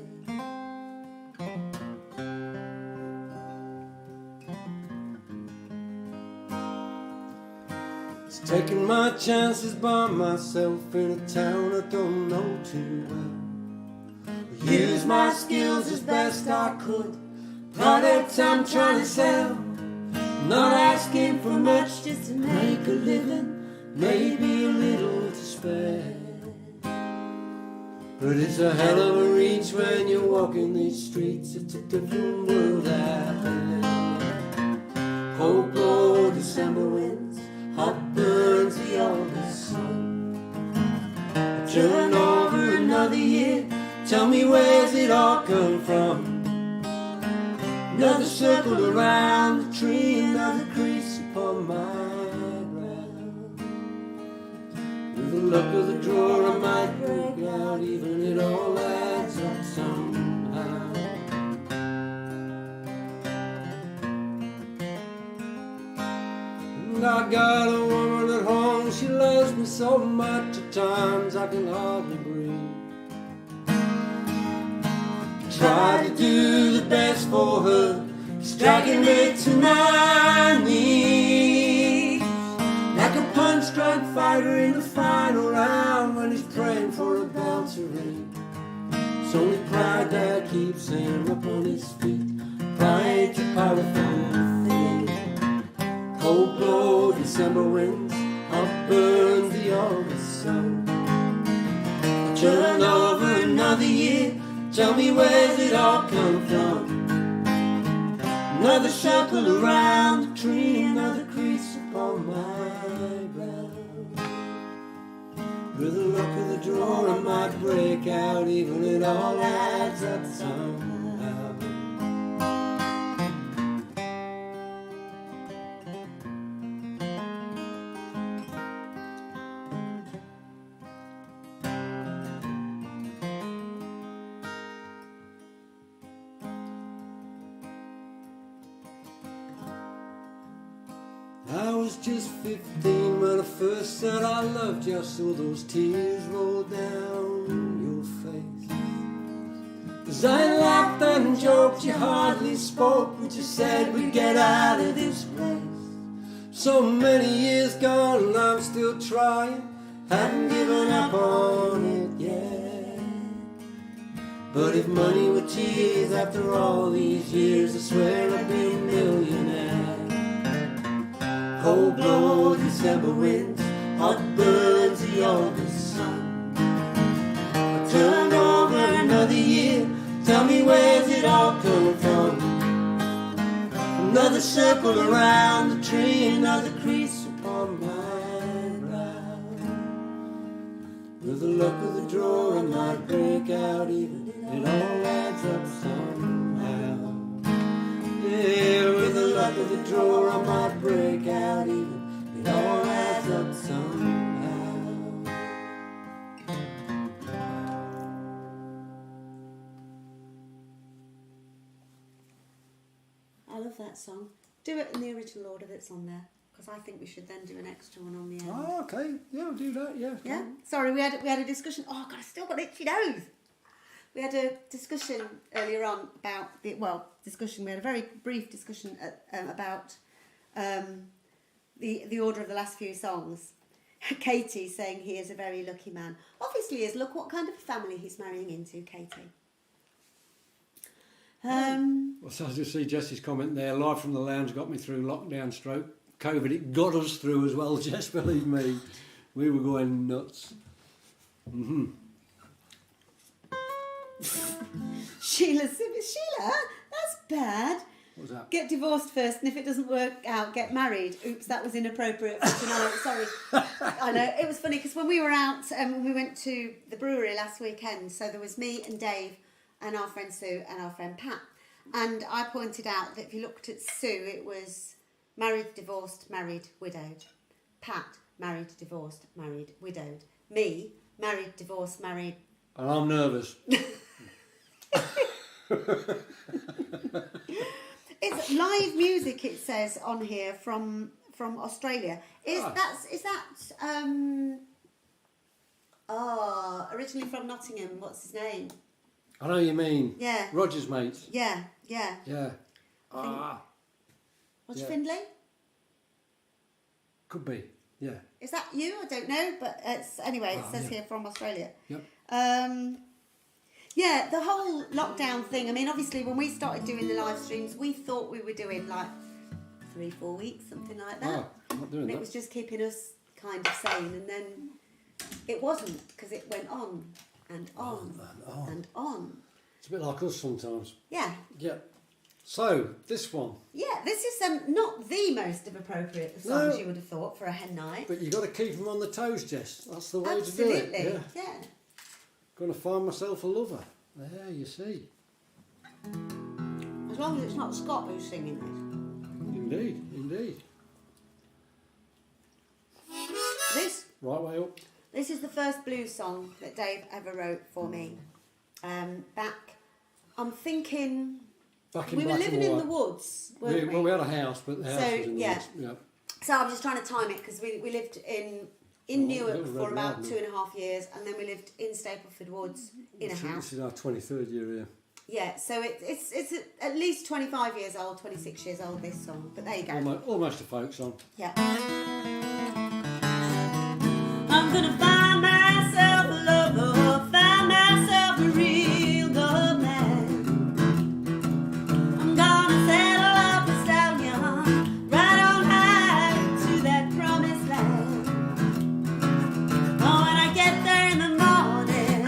Taking my chances by myself in a town I don't know too well. Use my skills as best I could. Products I'm trying to sell. Not asking for much, just to make a living. Maybe a little to spare. But it's a hell of a reach when you're walking these streets. It's a different world out there. Cold blow December winds, hot burns the August sun. I turn over another year. Tell me, where's it all come from? Another circle around the tree, another crease upon my ground. With the luck of the draw, I might break out. Even it all adds up somehow. And I got a woman so much at times I can hardly breathe. Try to do the best for her, striking me to my knees, like a punch-drunk fighter in the final round when he's praying for a bell to ring. It's only pride that keeps him up on his feet. Pride too powerful to feel. Cold blow December winds, hot burns the August sun. Turn over another year, tell me where's it all come from? Another circle around the tree, another crease upon my brow. With the luck of the draw I might break out, even it all adds up somehow. I was just 15 when I first said I loved you. I saw those tears roll down your face. As I laughed and joked, you hardly spoke. We just said we'd get out of this place. So many years gone and I'm still trying. Haven't given up on it yet. But if money were tears after all these years, I swear I'd be a millionaire. Cold blow December winds, hot burns the August sun. I turn over another year, tell me where's it all coming from? Another circle around the tree, another crease upon my brow. With the luck of the draw I might break out even, it all adds up somehow. Yeah, with the luck of the draw I might break out even, it all adds up somehow. I love that song. Do it in the original order that's on there, because I think we should then do an extra one on the end. Oh, okay. Yeah, I'll do that, yeah. Yeah? Sorry, we had a discussion. Oh, God, I still got itchy nose. We had a discussion earlier on about we had a very brief discussion about the order of the last few songs. Katie saying he is a very lucky man. Obviously he is. Look what kind of family he's marrying into, Katie. Well, so I just see Jess's comment there. Live from the lounge got me through lockdown stroke COVID. It got us through as well, Jess, believe me. We were going nuts. Mm-hmm. Sheila, that's bad. What was that? Get divorced first, and if it doesn't work out, get married. Oops, that was inappropriate for tonight. Sorry. I know, it was funny because when we were out, we went to the brewery last weekend, so there was me and Dave and our friend Sue and our friend Pat. And I pointed out that if you looked at Sue, it was married, divorced, married, widowed. Pat, married, divorced, married, widowed. Me, married, divorced, married. And I'm nervous. It's live music, it says on here from Australia. Originally from Nottingham. What's his name? I know you mean. Yeah. Roger's mates. Yeah. Yeah. Roger Findlay? Could be. Yeah. Is that you? I don't know, but it says here from Australia. Yep. Yeah, the whole lockdown thing. I mean, obviously, when we started doing the live streams, we thought we were doing like 3-4 weeks, something like that. Oh, I'm not doing and that. it was just keeping us kind of sane, and then it wasn't, because it went on and on and on. It's a bit like us sometimes. Yeah. Yeah. So, this one. Yeah, this is not the most appropriate of songs you would have thought for a hen night. But you've got to keep them on the toes, Jess. That's the way Absolutely. to do it. Yeah. Going to find myself a lover. There, you see. As long as it's not Scott who's singing Indeed. this. Right way up. This is the first blues song that Dave ever wrote for me. I'm thinking... We were living in the woods, weren't we? Well, we had a house, but the house was in the woods. Yeah. So I'm just trying to time it, because we lived in in Newark for about 2.5 years, and then we lived in Stapleford Woods in a house. This is our 23rd year here. Yeah, so it's at least 25 years old, 26 years old, this song. But there you go. Almost a folk song. Yeah. I'm gonna find myself a lover, find myself a real good man. I'm gonna settle up a stallion, right on high to that promised land. Oh, when I get there in the morning,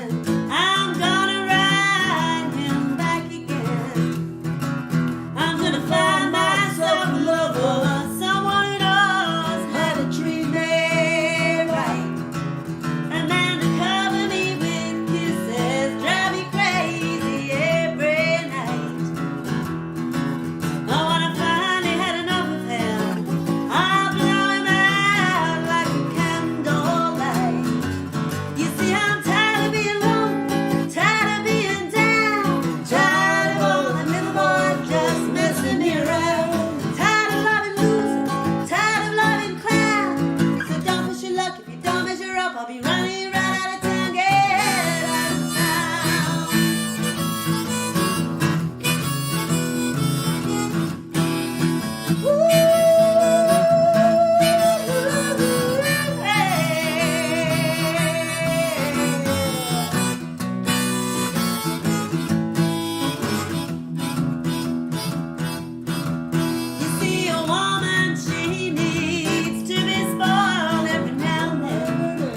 I'm gonna ride him back again. I'm gonna find myself a lover, someone who knows how to treat me right. A man to cover me with kisses, drive me crazy every night. Oh, when I finally had enough of him, I'll blow him out like a candlelight. You see, I'm tired of being alone, tired of being down, tired of all them little boys just messing me around. Tired of loving losers, tired of loving clowns. So don't push your luck, if you don't measure up, I'll be running right out of town, get out of town. Ooh, hey. You see, a woman, she needs to be spoiled every now and then.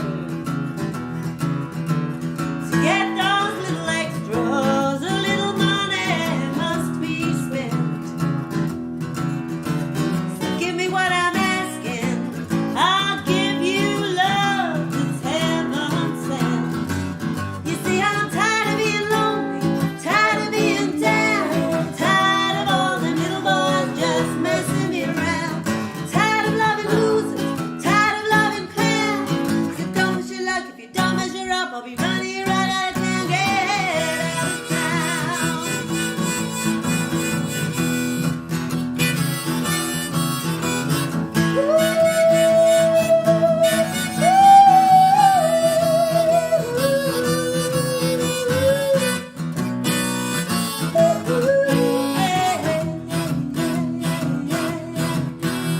To get those little extras, a little money must be spent. So give me what I'm asking, I'll give you love that's heaven sent. You see, I'm tired of being lonely, tired of being down, tired of all them little boys just messing me around. Tired of loving losers, tired of loving clowns. So don't push your luck, if you don't measure up, I'll be running right out of town, get out of town.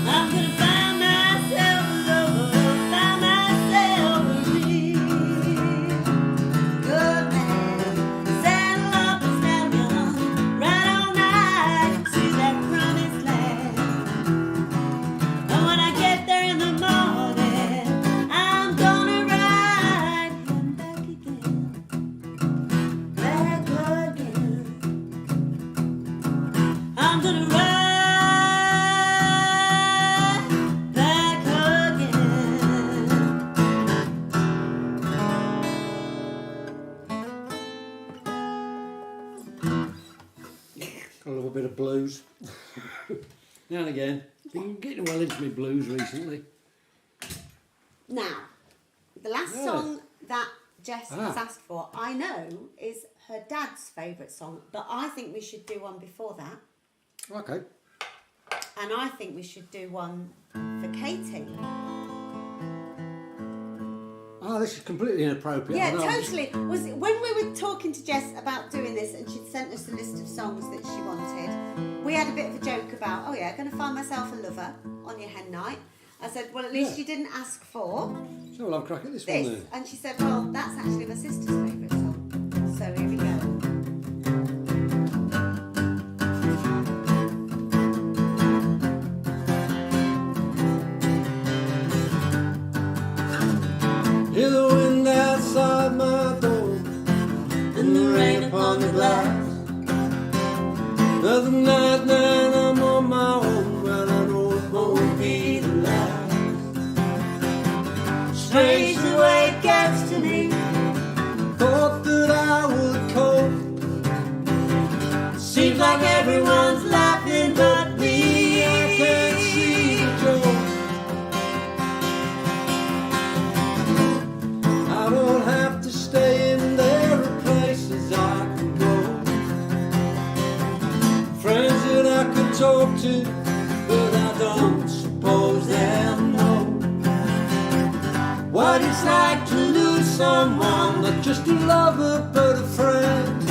I'm gonna find myself a lover, find myself a real good man. Saddle up a stallion, ride all night to that promised land. And when I get there in the morning, I'm gonna ride him back again, back again. I'm gonna ride back again. Got a little bit of blues. Now and again. Been getting well into my blues recently. Now, the last Yeah. song that Jess has asked for, I know, is her dad's favourite song, but I think we should do one before that. Okay. And I think we should do one for Katie. Oh, this is completely inappropriate. Yeah, I know. totally. Was it, when we were talking to Jess about doing this, and she'd sent us a list of songs that she wanted, we had a bit of a joke about, oh yeah, going to find myself a lover on your hen night. I said, well, at least Yeah. you didn't ask for So I'll have a crack at this this. one then. And she said, well, that's actually my sister's favourite song. So here we go. Hear the wind outside my door And the rain upon the glass. Another night now I'm on my own, but I know it won't be the last. Strange the way it gets to me. Thought that I would cope. Seems like everyone's laughing but me. I can't see the joke. I don't have to stay in there are places I can go. Friends that I could talk to, but I don't suppose they'll know what it's like to lose someone, not just a lover but a friend.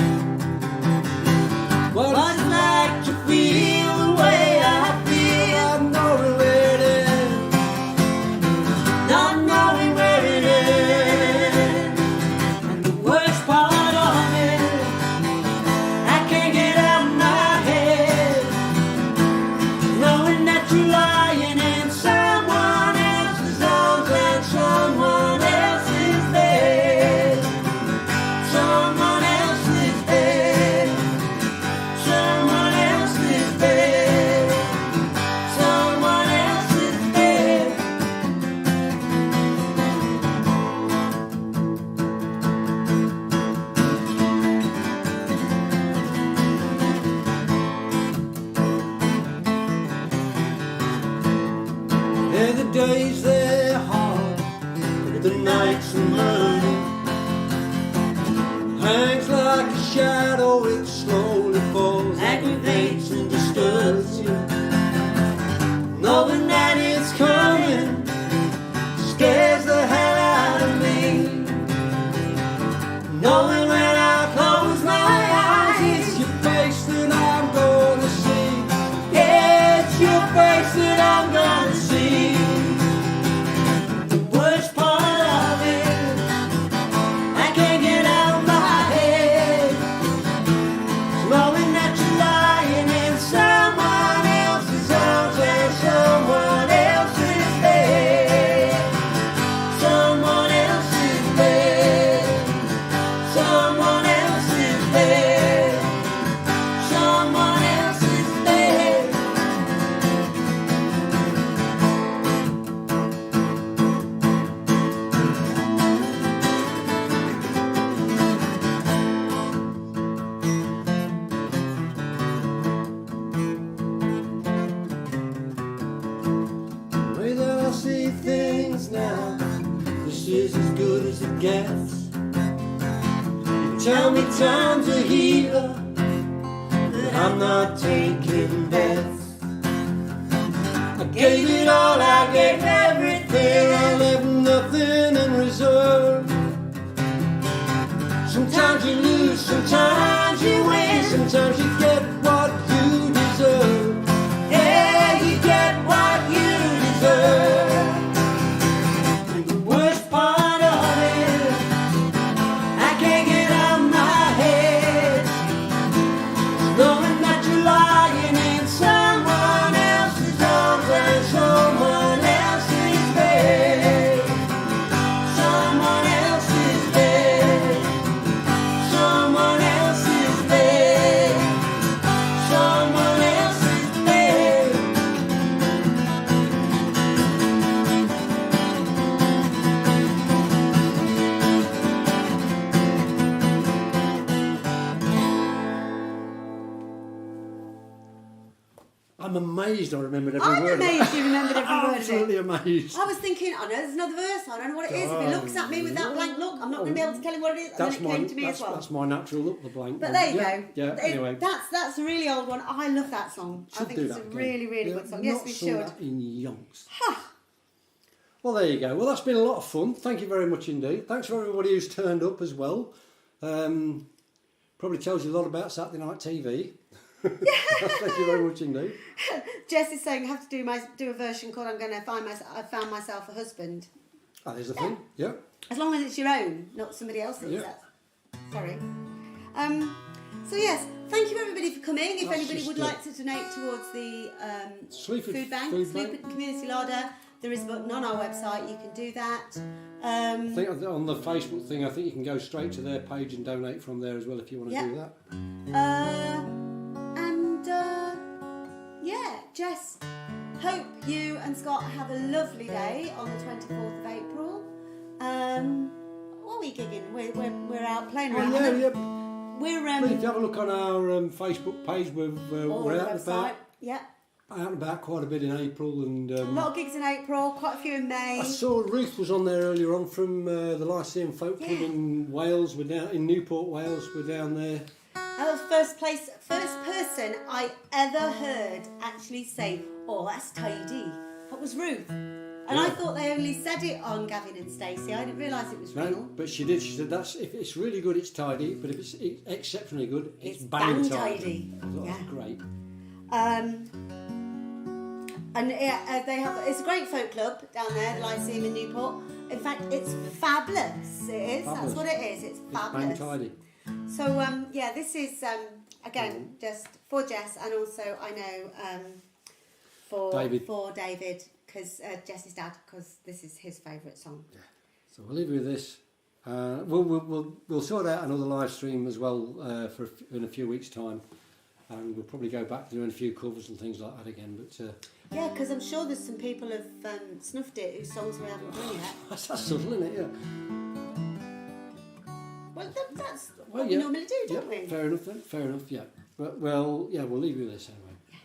What it's like to feel the way I feel, not knowing where it ends, not knowing where it ends. And the worst part of it, I can't get out of my head, knowing that you're lying in someone else's arms and someone else's bed, someone else's bed, someone else's bed, someone else's bed. Yeah, the days they're hard, but the nights are murky. Hangs like a shadow, it slowly falls, aggravates and disturbs you. Knowing that it's coming scares the hell out of me. Knowing when I close my eyes, it's your face that I'm gonna see. Yeah, it's your face that I'm gonna see. The worst part of it, I can't get out of my head, knowing that you're lying in someone else's arms and someone else's bed, someone else's bed, someone else's bed, someone else's bed. The way that I see things now, this is as good as it gets. You tell me time's a healer, but I'm not taking bets. I gave it all, I gave everything, I left nothing in reserve. Sometimes you lose, sometimes you win, sometimes you get what you deserve. Yeah, you get what you deserve. And the worst part of it, I can't get out of my head, knowing that you're lying in someone else's arms and someone else's bed, someone else's bed, someone else's bed, someone else's bed. I'm amazed I remembered every I'm word. amazed you remembered every word of it. Absolutely amazed. I was thinking, I know there's another verse, I don't know what it is. If he looks at me with that blank look, I'm not going to be able to tell him what it is. And then it came to me as well. That's my natural look, the blank. But one. there you Yeah, go. Yeah, anyway. That's a really old one. I love that song. I Should think do it's that a again. really, really Yeah, good song. Yes, not we sung should. that in yonks. Well, there you go. Well, that's been a lot of fun. Thank you very much indeed. Thanks for everybody who's turned up as well. Probably tells you a lot about Saturday night TV. Thank you very much indeed. Jess is saying I have to do a version called I found myself a husband. Oh, there's the thing. Yeah. As long as it's your own, not somebody else's. Yeah. Sorry. So yes, thank you everybody for coming. If That's anybody just would it. like to donate towards the Sleaford food bank, Food Bank. Sleaford Community Larder, there is a button on our website. You can do that. I think on the Facebook thing, I think you can go straight to their page and donate from there as well if you want to Yeah. do that. Yeah, Jess, hope you and Scott have a lovely day on the 24th of April. What are we gigging? We're out playing around. Oh, yeah. We're If you have a look on our Facebook page, we're out and about. Yeah. Out and about quite a bit in April, and A lot of gigs in April, quite a few in May. I saw Ruth was on there earlier on from the Lyceum Folk Club in Wales. We're down in Newport, Wales. We're down there. That was first person I ever heard actually say, "Oh, that's tidy." That was Ruth. And I thought they only said it on Gavin and Stacey. I didn't realise it was No, real. but she did. She said that's if it's really good, it's tidy. But if it's exceptionally good, it's bang bang tidy. I thought Yeah. that's great. And they have. It's a great folk club down there, the Lyceum in Newport. In fact, it's fabulous. It is. Fabulous. That's what it is. It's fabulous. It's bang tidy. So yeah, this is again just for Jess, and also I know for David because Jess's dad, because this is his favourite song. Yeah. So we'll leave you with this. We'll sort out another live stream as well in a few weeks' time, and we'll probably go back to doing a few covers and things like that again. But yeah, because I'm sure there's some people have snuffed it whose songs we haven't done yet. that's subtle, isn't it? Yeah. Well, that's what we normally do, don't we? Fair enough then. Fair enough. Yeah. But we'll leave you with this anyway. Yes.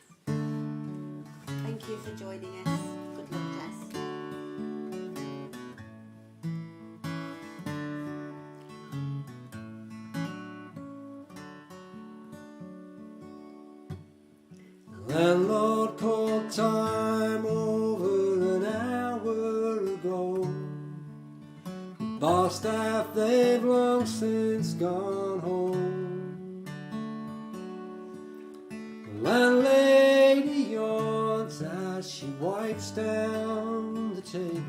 Thank you for joining us. Good luck, Jess. Landlord called time over an hour ago. Bar staff, they've long since gone home. The landlady yawns as she wipes down the tables.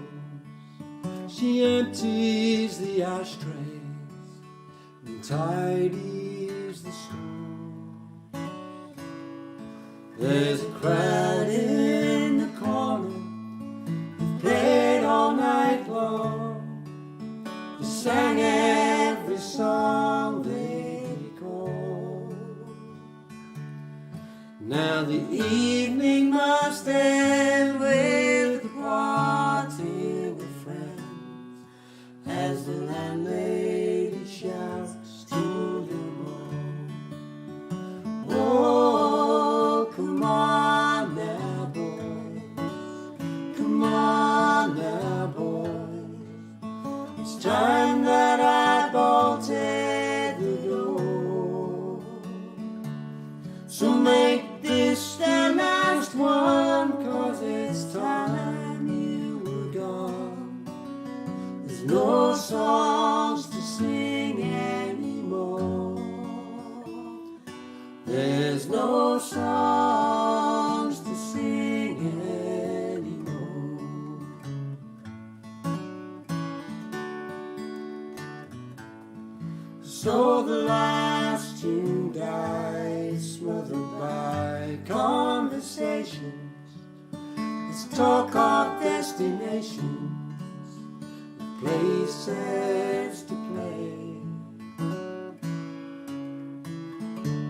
She empties the ashtrays and tidies the school. There's a crowd in the corner who've played all night long. They sang every song they recall. Now the evening must end with a party with friends, as the landlady shouts to them all. Oh, come on now, boys. Come on now, boys. It's time that I bolted the door. So make this the last one, 'cause it's time you were gone. There's no songs to sing anymore. There's no songs to sing anymore. So the last tune dies, smothered by conversations. Let's talk of destinations, places to play.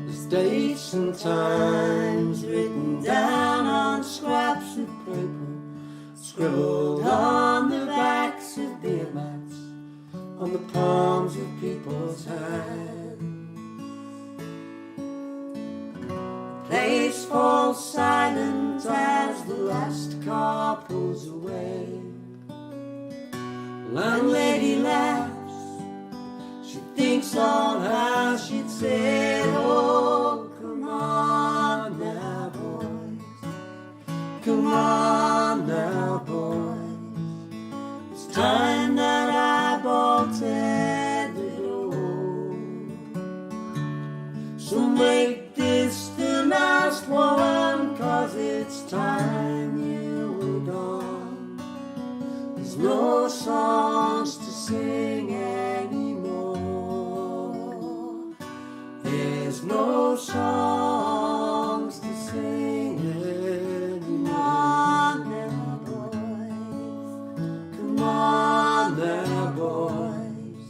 There's dates and times written down on scraps of paper, scribbled on the backs of beer mats, on the palms of people's hands. The place falls silent as the last car pulls away. Landlady laughs. She thinks on how she'd said, oh, come on now, boys. Come on now, boys. It's time that I bolted the door. So make this the last one, 'cause it's time you were gone. There's no songs to sing anymore. There's no songs to sing anymore. Come on now, boys.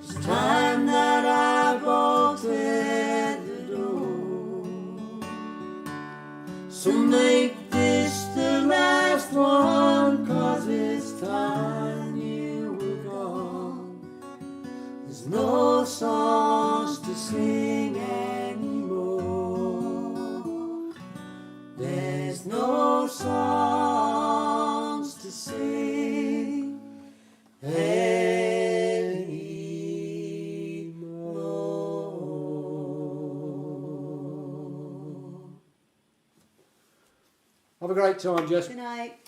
It's time that I bolted the door. So make this the last one, 'cause it's time you were gone. There's no songs to sing anymore. There's no songs to sing anymore. Have a great time, Jess. Good night.